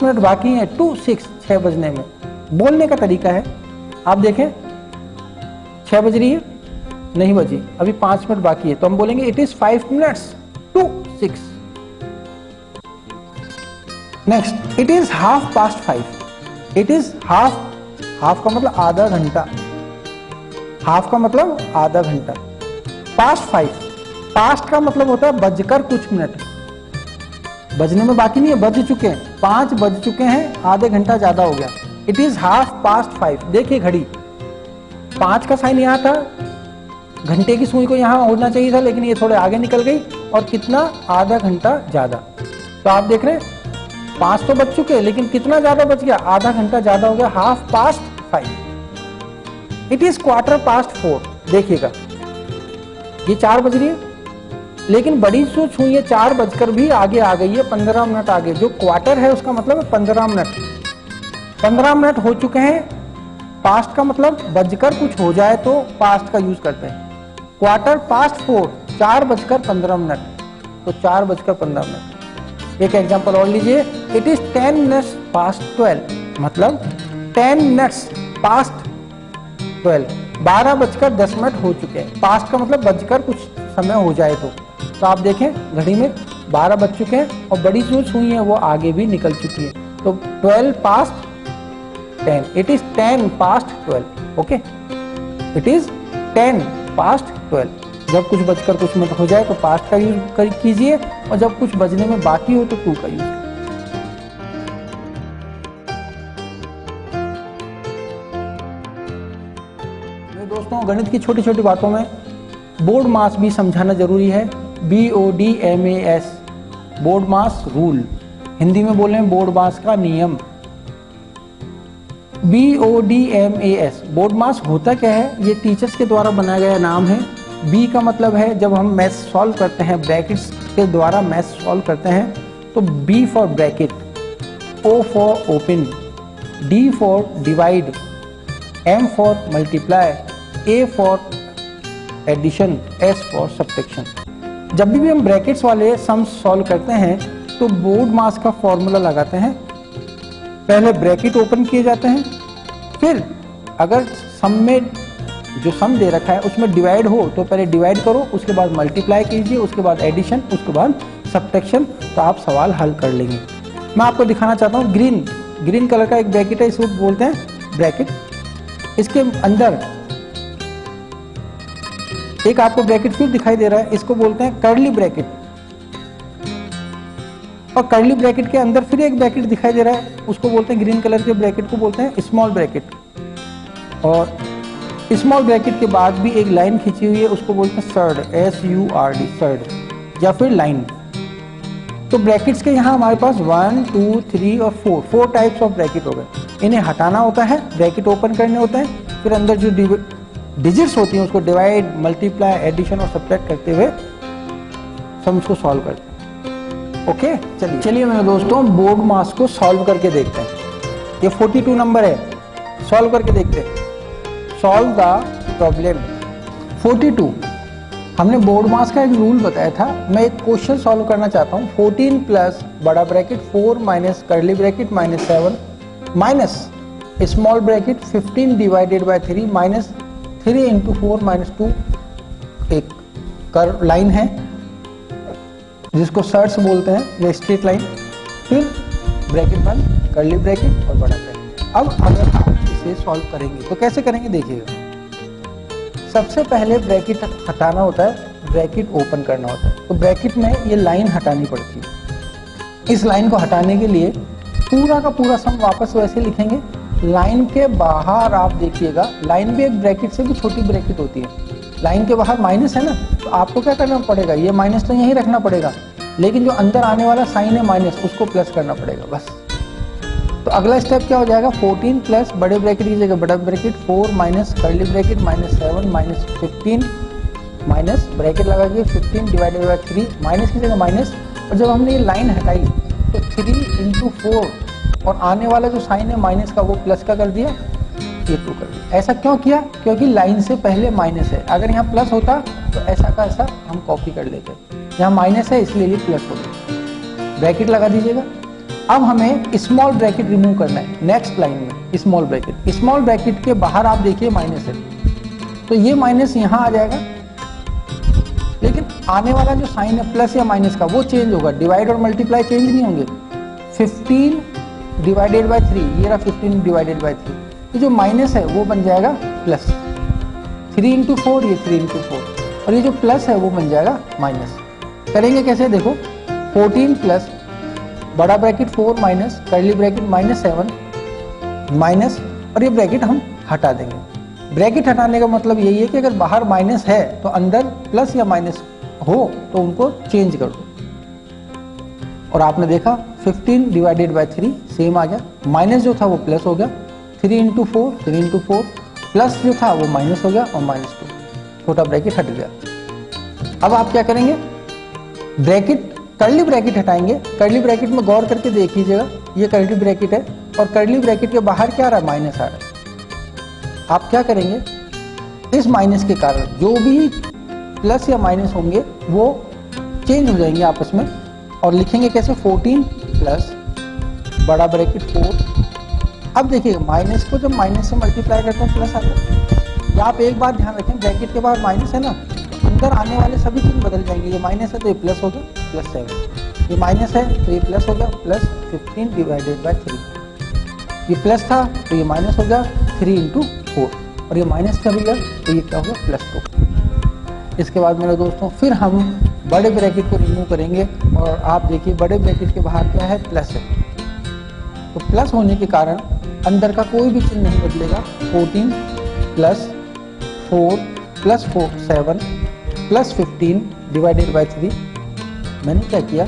मिनट बाकी हैं टू 6 बजने में। बोलने का तरीका है, आप देखें 6 बज रही है, नहीं बजी, अभी 5 मिनट बाकी है, तो हम बोलेंगे it is 5 minutes to 6। Next, it is 5:30। It is half का मतलब आधा घंटा, हाफ का मतलब आधा घंटा। पास्ट का मतलब होता है बजकर कुछ मिनट। बजने में बाकी नहीं है, बज चुके हैं, 5 बज चुके हैं, आधे घंटा ज्यादा हो गया। It is 5:30। देखिए घड़ी, 5 का साइन यहाँ था, घंटे की सुई को यहाँ होना चाहिए था, लेकिन ये थोड़े आगे निकल गई और कितना? आधा घंटा ज्यादा। तो आप देख रहे हैं 5 तो बज चुके हैं, लेकिन कितना ज्यादा बच गया? आधा घंटा ज्यादा हो गया, 5:30। It is 4:15। देखिएगा ये 4 बज रही है, लेकिन बड़ी जो सुई है 4 बजकर भी आगे आ गई है, 15 मिनट आगे। जो क्वार्टर है उसका मतलब है 15 मिनट। 15 मिनट हो चुके हैं। पास्ट का मतलब बजकर कुछ हो जाए तो पास्ट का यूज करते हैं। 4:15, 4 बजकर 15 मिनट, तो 4 बजकर 15 मिनट। एक एग्जांपल और लीजिए, इट इज 10 minutes past 12, मतलब 10 minutes past 12, 12 बजकर 10 मिनट हो चुके हैं। पास्ट का मतलब बजकर कुछ समय हो जाए तो आप देखें घड़ी में 12 बज चुके हैं और बड़ी जो सुई है वो आगे भी निकल चुकी है। तो 12 past 10, it is 10 past 12। Okay, it is 10 past 12। जब कुछ बजकर कुछ मिनट हो जाए तो पास्ट का यूज कीजिए, और जब कुछ बजने में बाकी हो तो टू का यूज कीजिए। दोस्तों, गणित की छोटी छोटी बातों में बोर्ड मास भी समझाना जरूरी है। BODMAS बोर्ड मास रूल, हिंदी में बोले बोर्ड मास का नियम। BODMAS, बोर्ड मास होता क्या है, ये टीचर्स के द्वारा बनाया गया नाम है। B का मतलब है जब हम मैथ सॉल्व करते हैं, ब्रैकेट्स के द्वारा मैथ सॉल्व करते हैं, तो B for bracket, O for open, D for divide, M for multiply, A for addition, S for subtraction. जब भी हम ब्रैकेट्स वाले सम्स सॉल्व करते हैं तो बोर्ड मास का फॉर्मूला लगाते हैं। पहले ब्रैकेट ओपन किए जाते हैं, फिर अगर सम में जो सम दे रखा है उसमें डिवाइड हो तो पहले डिवाइड करो, उसके बाद मल्टीप्लाई कीजिए, उसके बाद एडिशन, उसके बाद सब्ट्रैक्शन, तो आप सवाल हल कर लेंगे। मैं आपको दिखाना चाहता हूँ ग्रीन कलर का एक ब्रैकेट है, इसको बोलते हैं ब्रैकेट। इसके अंदर एक आपको ब्रैकेट फिर दिखाई दे रहा है, इसको बोलते हैं कर्ली ब्रैकेट। और कर्ली ब्रैकेट के अंदर फिर एक ब्रैकेट दिखाई दे रहा है, उसको बोलते हैं, ग्रीन कलर के ब्रैकेट को बोलते हैं स्मॉल ब्रैकेट। और स्मॉल ब्रैकेट के बाद भी एक लाइन खींची हुई है, उसको बोलते हैं सर्ड, SURD, सर्ड या फिर लाइन। तो ब्रैकेट्स के यहाँ हमारे पास 1, 2, 3 और 4 टाइप्स ऑफ ब्रैकेट हो गए। इन्हें हटाना होता है, ब्रैकेट ओपन करने होते हैं, फिर अंदर जो डिजिट्स होती हैं उसको डिवाइड, मल्टीप्लाई, एडिशन और सब्ट्रैक्ट करते हुए सम्स को सॉल्व करते हैं। ओके, चलिए मेरे दोस्तों बोर्ड मास को सॉल्व करके देखते हैं। ये 42 नंबर है, सॉल्व करके देखते हैं। Solve the problem 42। हमने बोर्ड मास का एक रूल बताया था, मैं एक क्वेश्चन सॉल्व करना चाहता हूँ। 14 प्लस बड़ा bracket 4 minus curly bracket minus 7 minus small bracket 15 divided by 3 minus 3 into 4 minus 2, एक कर्व लाइन है जिसको सर्च बोलते हैं या स्ट्रेट लाइन, फिर ब्रैकेट बंद, कर्ली ब्रैकेट और बड़ा ब्रैकेट। अब अगर आप इसे सॉल्व करेंगे तो कैसे करेंगे देखिएगा। सबसे पहले ब्रैकेट हटाना होता है, ब्रैकेट ओपन करना होता है। तो ब्रैकेट में ये लाइन हटानी पड़ती है। इस लाइन को हटाने के लिए पूरा का पूरा सम वापस वैसे लिखेंगे। लाइन के बाहर आप देखिएगा, लाइन भी एक ब्रैकेट से भी छोटी ब्रैकेट होती है। लाइन के बाहर माइनस है ना, तो आपको क्या करना पड़ेगा, ये माइनस तो यहीं रखना पड़ेगा, लेकिन जो अंदर आने वाला साइन है माइनस, उसको प्लस करना पड़ेगा बस। तो अगला स्टेप क्या हो जाएगा, 14 प्लस बड़े ब्रैकेट की जगह बड़ा bracket 4 minus curly bracket minus 7 minus 15 minus bracket लगा के 15 डिवाइडेड बाय 3 माइनस की जगह माइनस। और जब हमने ये लाइन हटाई तो 3 इंटू 4 और आने वाला जो साइन है माइनस का वो प्लस का कर दिया, ये 2 कर दिया। ऐसा क्यों किया, क्योंकि लाइन से पहले माइनस है। अगर यहाँ प्लस होता तो ऐसा का ऐसा हम कॉपी कर लेते, यहाँ माइनस है इसलिए ये प्लस हो गया। ब्रैकेट लगा दीजिएगा। अब हमें स्मॉल ब्रैकेट रिमूव करना है नेक्स्ट लाइन में। स्मॉल ब्रैकेट के बाहर आप देखिए माइनस है, तो ये माइनस यहाँ आ जाएगा, लेकिन आने वाला जो साइन है प्लस या माइनस का वो चेंज होगा, डिवाइड और मल्टीप्लाई चेंज नहीं होंगे। 15 डिवाइडेड बाय 3, ये रहा 15 डिवाइडेड बाय 3, तो जो माइनस है वो बन जाएगा प्लस। 3 इंटू 4, ये 3 इंटू 4, और ये जो प्लस है वो बन जाएगा माइनस। करेंगे कैसे देखो, 14 प्लस बड़ा bracket 4 minus curly bracket minus 7 minus, और ये ब्रैकेट हम हटा देंगे। ब्रैकेट हटाने का मतलब यही है कि अगर बाहर माइनस है तो अंदर प्लस या माइनस हो तो उनको चेंज कर दो। और आपने देखा 15 डिवाइडेड बाय 3 सेम आ गया, माइनस जो था वो प्लस हो गया, 3 इंटू 4 प्लस जो था वो माइनस हो गया और माइनस 2, छोटा ब्रैकेट हट गया। अब आप क्या करेंगे, ब्रैकेट कर्ली ब्रैकेट हटाएंगे। कर्ली ब्रैकेट में गौर करके देख लीजिएगा, ये कर्ली ब्रैकेट है और कर्ली ब्रैकेट के बाहर क्या आ रहा है, माइनस आ रहा है। आप क्या करेंगे, इस माइनस के कारण जो भी प्लस या माइनस होंगे वो चेंज हो जाएंगे आपस में, और लिखेंगे कैसे, 14 प्लस बड़ा ब्रैकेट 4। अब देखिए माइनस को जब माइनस से मल्टीप्लाई करते हैं प्लस आता है। या आप एक बात ध्यान रखें, ब्रैकेट के बाहर माइनस है ना, तो अंदर आने वाले सभी चीज बदल जाएंगे। ये माइनस है तो ये प्लस हो गया प्लस 7, ये माइनस है तो ये प्लस हो गया प्लस 15 डिवाइडेड बाय 3, ये प्लस था तो ये माइनस हो गया 3 इंटू 4, और ये माइनस का भी गया तो ये क्या हो गया प्लस 2। इसके बाद मेरे दोस्तों फिर हम बड़े ब्रैकेट को रिमूव करेंगे, और आप देखिए बड़े ब्रैकेट के बाहर क्या है, प्लस है। तो प्लस होने के कारण अंदर का कोई भी चिन्ह नहीं बदलेगा। 14 plus 4 plus 4 7 plus 15 divided by 3, मैंने क्या किया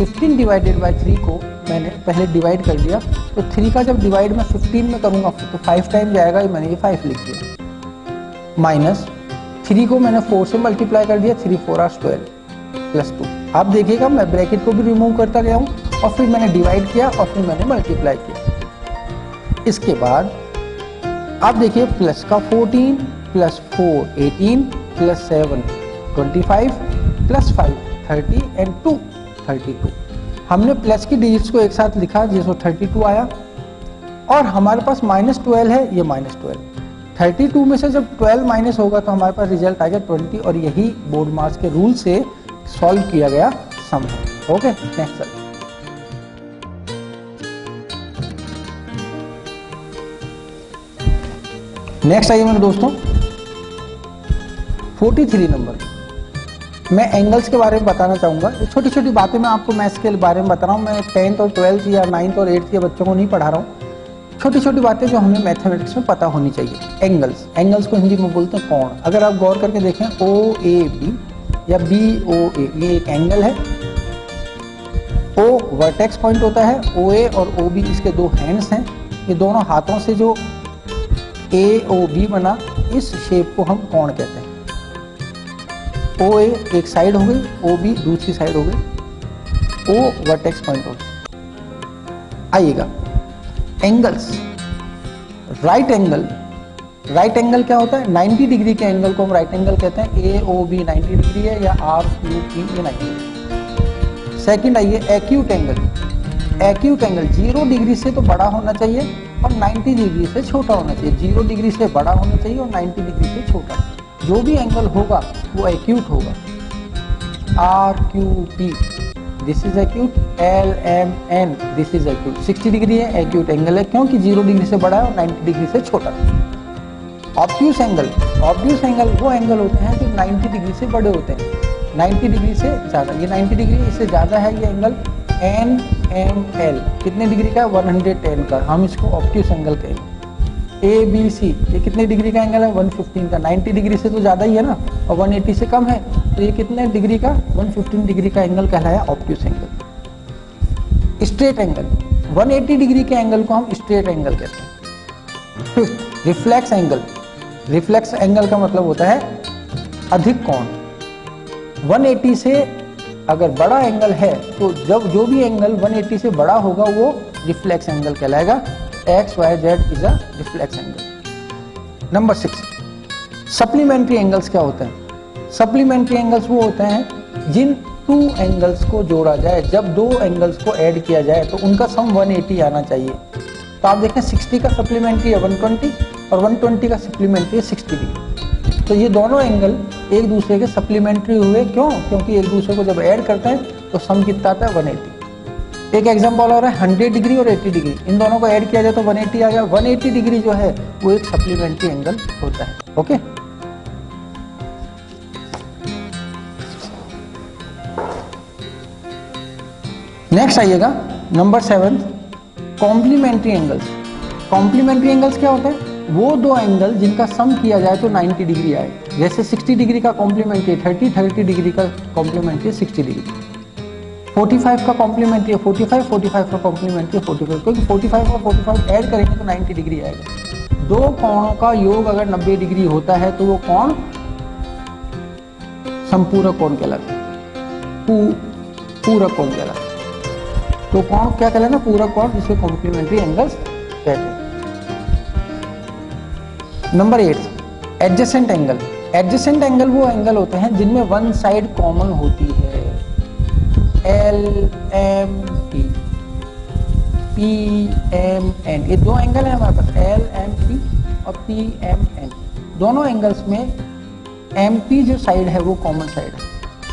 15 डिवाइडेड बाय 3 को मैंने पहले डिवाइड कर दिया, तो 3 का जब डिवाइड मैं 15 में करूँगा तो 5 टाइम जाएगा, मैंने ये 5 लिख दिया। माइनस 3 को मैंने 4 से मल्टीप्लाई कर दिया, 3 4 12 प्लस 2। आप देखिएगा मैं ब्रैकेट को भी रिमूव करता गया हूँ और फिर मैंने डिवाइड किया और फिर मैंने मल्टीप्लाई किया। इसके बाद आप देखिए प्लस का 14 प्लस 4 18 प्लस 7 25 प्लस 5 30 एंड 2 32। हमने प्लस की डिजिट्स को एक साथ लिखा जिसको 32 आया, और हमारे पास -12 है, ये -12। 32 में से जब 12 माइनस होगा तो हमारे पास रिजल्ट आ गया 20, और यही बोर्ड मार्क्स के रूल से सॉल्व किया गया सम है। Okay, next sir. नेक्स्ट आइए मेरे दोस्तों 43 नंबर। मैं एंगल्स के बारे में बताना चाहूँगा। ये छोटी छोटी बातें मैं आपको मैथ्स के बारे में बता रहा हूँ। मैं 10th और 12th या 9th और 8th के बच्चों को नहीं पढ़ा रहा हूँ। छोटी छोटी बातें जो हमें मैथमेटिक्स में पता होनी चाहिए। एंगल्स को हिंदी में बोलते हैं कोण। अगर आप गौर करके देखें OAB या BOA, ये एक एंगल है। O वर्टेक्स पॉइंट होता है, OA और OB इसके दो हैंड्स हैं। ये दोनों हाथों से जो AOB बना, इस शेप को हम कोण कहते हैं। OA एक साइड हो गई, OB दूसरी साइड हो गई, O वर्टेक्स पॉइंट हो गई। आइएगा एंगल्स। राइट एंगल क्या होता है? 90 डिग्री के एंगल को हम राइट एंगल कहते हैं। AOB 90 डिग्री है या RQP ये 90 डिग्री। सेकंड आइए एक्यूट एंगल 0 डिग्री से तो बड़ा होना चाहिए और 90 डिग्री से छोटा होना चाहिए। 0 डिग्री से बड़ा होना चाहिए और 90 डिग्री से छोटा। जो भी एंगल होगा वो एक्यूट होगा। RQP this is acute, LMN this is acute. 60 degree है, एक्यूट एंगल है क्योंकि 0 डिग्री से बड़ा है और 90 डिग्री से छोटा। ऑब्ट्यूस एंगल वो एंगल होते हैं जो 90 डिग्री से बड़े होते हैं, 90 डिग्री से ज़्यादा। ये 90 डिग्री इससे ज़्यादा है ये एंगल NML कितने डिग्री का? 110 का। हम इसको ऑब्ट्यूस एंगल कहेंगे। ABC ये कितने डिग्री का एंगल है? 115 का। 90 डिग्री से तो ज़्यादा ही है ना, और 180 से कम है, तो ये कितने डिग्री का? 115 डिग्री का एंगल कहलाया obtuse angle. Straight angle 180 degree के एंगल को हम स्ट्रेट एंगल कहते हैं। फिफ्थ रिफ्लेक्स एंगल का मतलब होता है अधिक कोण। 180 से अगर बड़ा एंगल है तो जब जो भी एंगल 180 से बड़ा होगा वो रिफ्लेक्स एंगल कहलाएगा। XYZ is a reflex angle. Number 6 supplementary angles क्या होते हैं? सप्लीमेंट्री एंगल्स वो होते हैं जिन 2 एंगल्स को जोड़ा जाए। जब 2 एंगल्स को ऐड किया जाए तो उनका सम 180 आना चाहिए। तो आप देखें 60 का सप्लीमेंट्री है 120 और 120 का सप्लीमेंट्री है 60 डिग्री। तो ये दोनों एंगल एक दूसरे के सप्लीमेंट्री हुए। क्यों? क्योंकि एक दूसरे को जब ऐड करते हैं तो सम कितना आता है? 180। एक एग्जांपल और है 100 डिग्री और 80 डिग्री, इन दोनों को ऐड किया जाए तो 180 आ गया। 180 डिग्री जो है वो एक सप्लीमेंट्री एंगल होता है। ओके, नेक्स्ट आइएगा number 7 complementary angles. Complementary angles क्या होते हैं? वो 2 एंगल जिनका सम किया जाए तो 90 डिग्री आए। जैसे 60 डिग्री का कॉम्प्लीमेंट्री 30 डिग्री का कॉम्प्लीमेंट्री 60 डिग्री, 45 का कॉम्प्लीमेंट्री 45 का कॉम्प्लीमेंट्री 45, क्योंकि 45 और 45 ऐड करेंगे तो 90 डिग्री आएगा। 2 कोणों का योग अगर 90 डिग्री होता है तो वो कोण संपूरक कोण कहलाता है। पूरक कोण कहलाता है। तो कोण क्या कहलाता है? पूरक कोण, जिसे कॉम्प्लीमेंट्री एंगल्स कहते हैं। नंबर 8 एडजेसेंट एंगल वो एंगल होते हैं जिनमें वन साइड कॉमन होती है। LMP PMN ये 2 एंगल है हमारे पास, LMP और PMN। दोनों एंगल्स में MP जो साइड है वो कॉमन साइड है,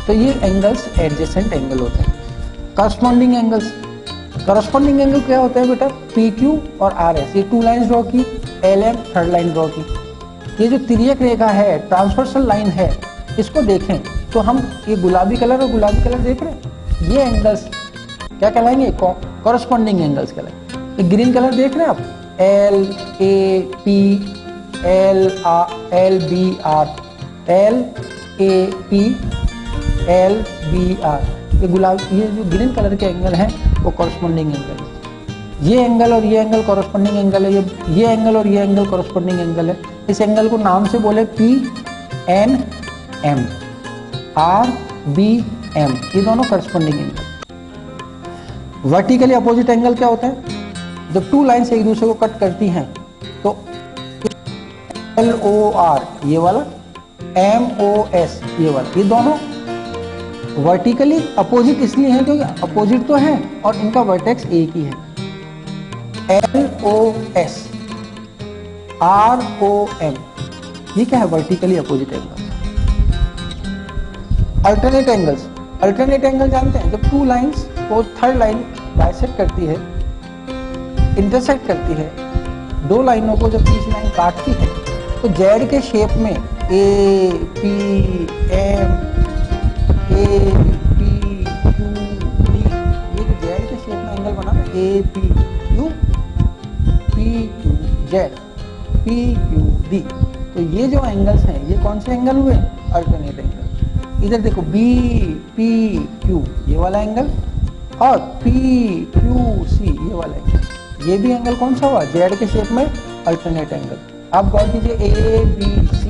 तो ये एंगल्स एडजेसेंट एंगल होते हैं। करस्पॉन्डिंग एंगल क्या होता है बेटा? PQ और RS, ये 2 लाइन्स ड्रॉ की, LM थर्ड लाइन ड्रॉ की। ये जो तिर्यक रेखा है, ट्रांसवर्सल लाइन है, इसको देखें तो हम ये गुलाबी कलर और गुलाबी कलर देख रहे हैं, ये एंगल्स क्या कहलाएंगे? कॉरस्पॉन्डिंग एंगल्स कहलाएंगे। ये ग्रीन कलर देख रहे हैं आप, LAP LBR LAP LBR, ये जो ग्रीन कलर के एंगल हैं वो कॉरस्पॉन्डिंग एंगल है। ये एंगल और ये एंगल कॉरस्पॉन्डिंग एंगल है, ये एंगल और ये एंगल कॉरस्पॉन्डिंग एंगल है। इस एंगल को नाम से बोले PNM, RBM, ये दोनं corresponding angle. Vertically opposite angle क्या होता है? जब टू लाइन्स एक दूसरे को कट करती हैं तो LOR ये वाला, MOS ये वाला, ये दोनों वर्टिकली अपोजिट इसलिए हैं क्योंकि अपोजिट तो है और इनका वर्टेक्स एक ही है। LOS, ROM, ये क्या है? Vertically opposite angles. Alternate angles, alternate angle जानते हैं? जब टू लाइंस को थर्ड लाइन बाइसेक्ट करती है, इंटरसेक्ट करती है, दो लाइनों को जब तीसरी लाइन काटती है तो जेड के शेप में APM, APQD, ये जो जेड के शेप में एंगल बना है APQ, PQZ, PQD, तो ये जो एंगल्स हैं ये कौन से एंगल हुए? Alternate angle. इधर देखो BPQ ये वाला एंगल और PQC ये वाला एंगल, ये भी एंगल कौन सा हुआ? जेड के शेप में अल्टरनेट एंगल। आप गौर कीजिए ABC,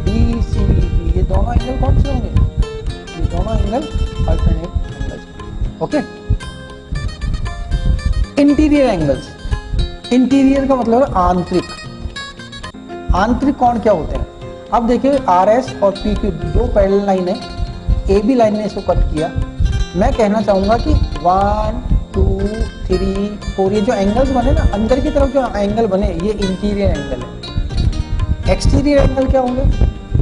DCB, ये दोनों एंगल कौन से होंगे? ये दोनों angle alternate angles. Okay. Interior angles, interior का मतलब है आंतरिक। आंतरिक कोण क्या होते हैं? अब देखिए RS और PQ दो पैरेलल लाइन है, AB लाइन ने इसको कट किया। मैं कहना चाहूंगा कि 1 2 3 4 ये जो एंगल्स बने ना, अंदर की तरफ जो एंगल बने ये इंटीरियर एंगल है। एक्सटीरियर एंगल क्या होंगे?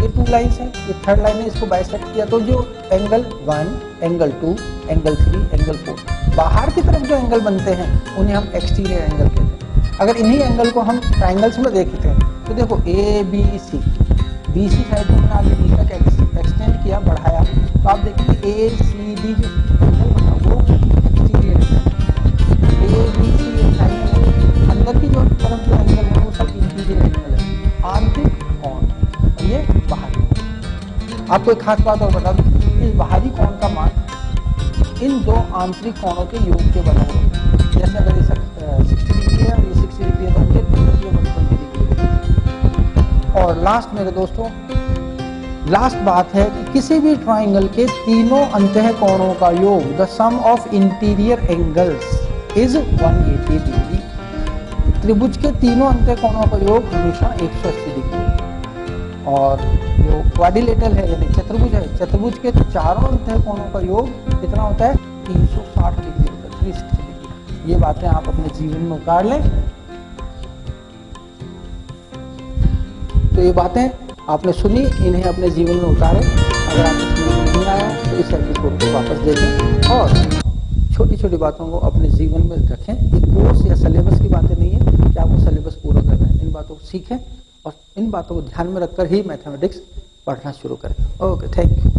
ये टू लाइन्स हैं, ये थर्ड लाइन ने इसको बाइसेक्ट किया, तो जो एंगल 1, एंगल 2, एंगल 3, एंगल 4 बाहर की तरफ जो एंगल बनते हैं उन्हें हम एक्सटीरियर एंगल कहते हैं। अगर इन्हीं एंगल को हम ट्राइंगल्स में देखते हैं तो देखो ABC, BC साइड में मैंने आगे B तक एक्सटेंड किया, बढ़ाया, तो आप देखेंगे ACD जो एंगल बना वो एक्सटीरियर एंगल, ABC ट्राइंगल, अंदर की जो तरफ जो एंगल है वो सब इंटीरियर एंगल है। आंतरिक कोण और ये बाहरी। आपको एक खास बात और बता दूं, इस बाहरी कोण का मान इन दो आंतरिक कोणों के योग के बराबर है। जैसे अगर ये 60 डिग्री है और ये 60 डिग्री है तो ये 120 डिग्री। और लास्ट मेरे दोस्तों, लास्ट बात है कि किसी भी ट्राइंगल के तीनों अंतः कोणों का योग, the sum of interior angles is 180 degree. त्रिभुज के तीनों अंतः कोणों का योग हमेशा 180 डिग्री है। और जो क्वाड्रिलेटरल है यानी चतुर्भुज है, चतुर्भुज के चारों अंतः कोणों का योग कितना होता है? 360 डिग्री होता है, 360 डिग्री। ये बातें आप अपने जीवन में उतार लें। तो ये बातें आपने सुनी, इन्हें अपने जीवन में उतारें। अगर आप इसमें नहीं आया तो इस एपिसोड को वापस देखें और छोटी छोटी बातों को अपने जीवन में रखें। ये कोर्स या सिलेबस की बातें नहीं है कि आपको सिलेबस पूरा करना है। इन बातों को सीखें और इन बातों को ध्यान में रखकर ही मैथमेटिक्स पढ़ना शुरू करें। Okay, thank you.